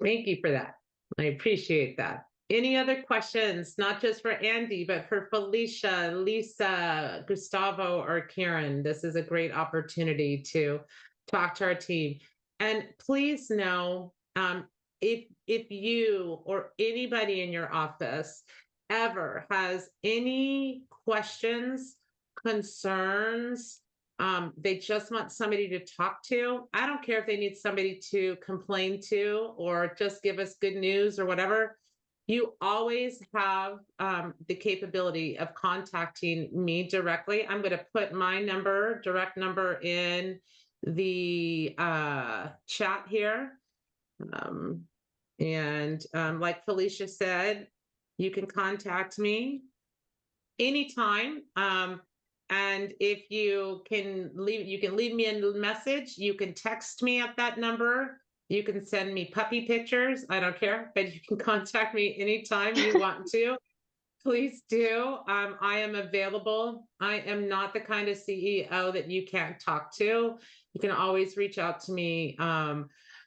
Thank you for that. I appreciate that. Any other questions, not just for Andy, but for Felicia, Lisa, Gustavo, or Kiran? This is a great opportunity to talk to our team. And please know, if you or anybody in your office ever has any questions, concerns, they just want somebody to talk to, I don't care if they need somebody to complain to or just give us good news or whatever, you always have the capability of contacting me directly. I'm going to put my direct number in the chat here. Like Felicia said, you can contact me anytime. And if you can leave me a message. You can text me at that number. You can send me puppy pictures. I don't care, but you can contact me anytime you want to. Please do. I am available. I am not the kind of CEO that you can't talk to. You can always reach out to me.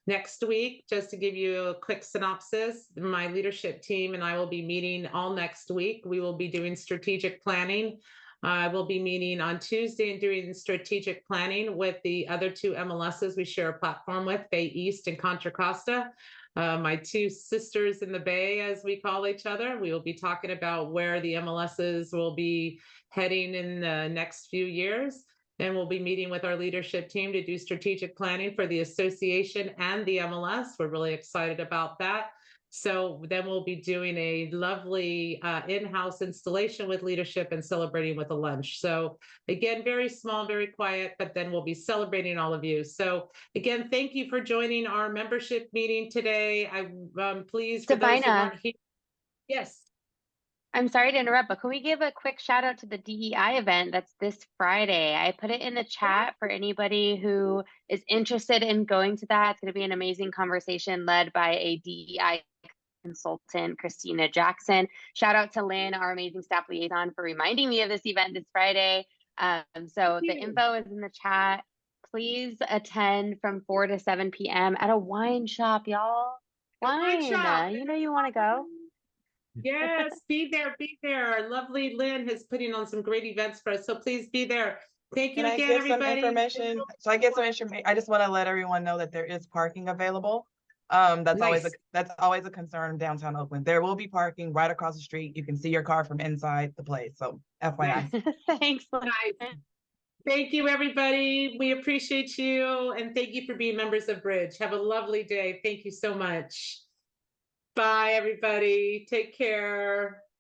Next week, just to give you a quick synopsis, my leadership team and I will be meeting all next week. We will be doing strategic planning. I will be meeting on Tuesday and doing strategic planning with the other two MLSs we share a platform with, Bay East and Contra Costa. My two sisters in the Bay, as we call each other. We will be talking about where the MLSs will be heading in the next few years. And we'll be meeting with our leadership team to do strategic planning for the association and the MLS. We're really excited about that. So then we'll be doing a lovely in-house installation with leadership and celebrating with a lunch. So again, very small, very quiet, but then we'll be celebrating all of you. So again, thank you for joining our membership meeting today. I'm pleased for those who weren't here. Yes. I'm sorry to interrupt, but can we give a quick shout out to the DEI event that's this Friday? I put it in the chat for anybody who is interested in going to that. It's going to be an amazing conversation led by a DEI consultant, Christina Jackson. Shout out to Lynn, our amazing staff liaison, for reminding me of this event this Friday. So the info is in the chat. Please attend from 4 to 7 p.m. at a wine shop, y'all. Wine. You know you want to go. Yes, be there. Lovely Lynn is putting on some great events for us. So please be there. Thank you again, everybody. I get some information. I just want to let everyone know that there is parking available Nice. That's always a concern in downtown Oakland. There will be parking right across the street. You can see your car from inside the place. So FYI. Thanks. Nice. Thank you, everybody. We appreciate you. And thank you for being members of Bridge. Have a lovely day. Thank you so much. Bye, everybody. Take care.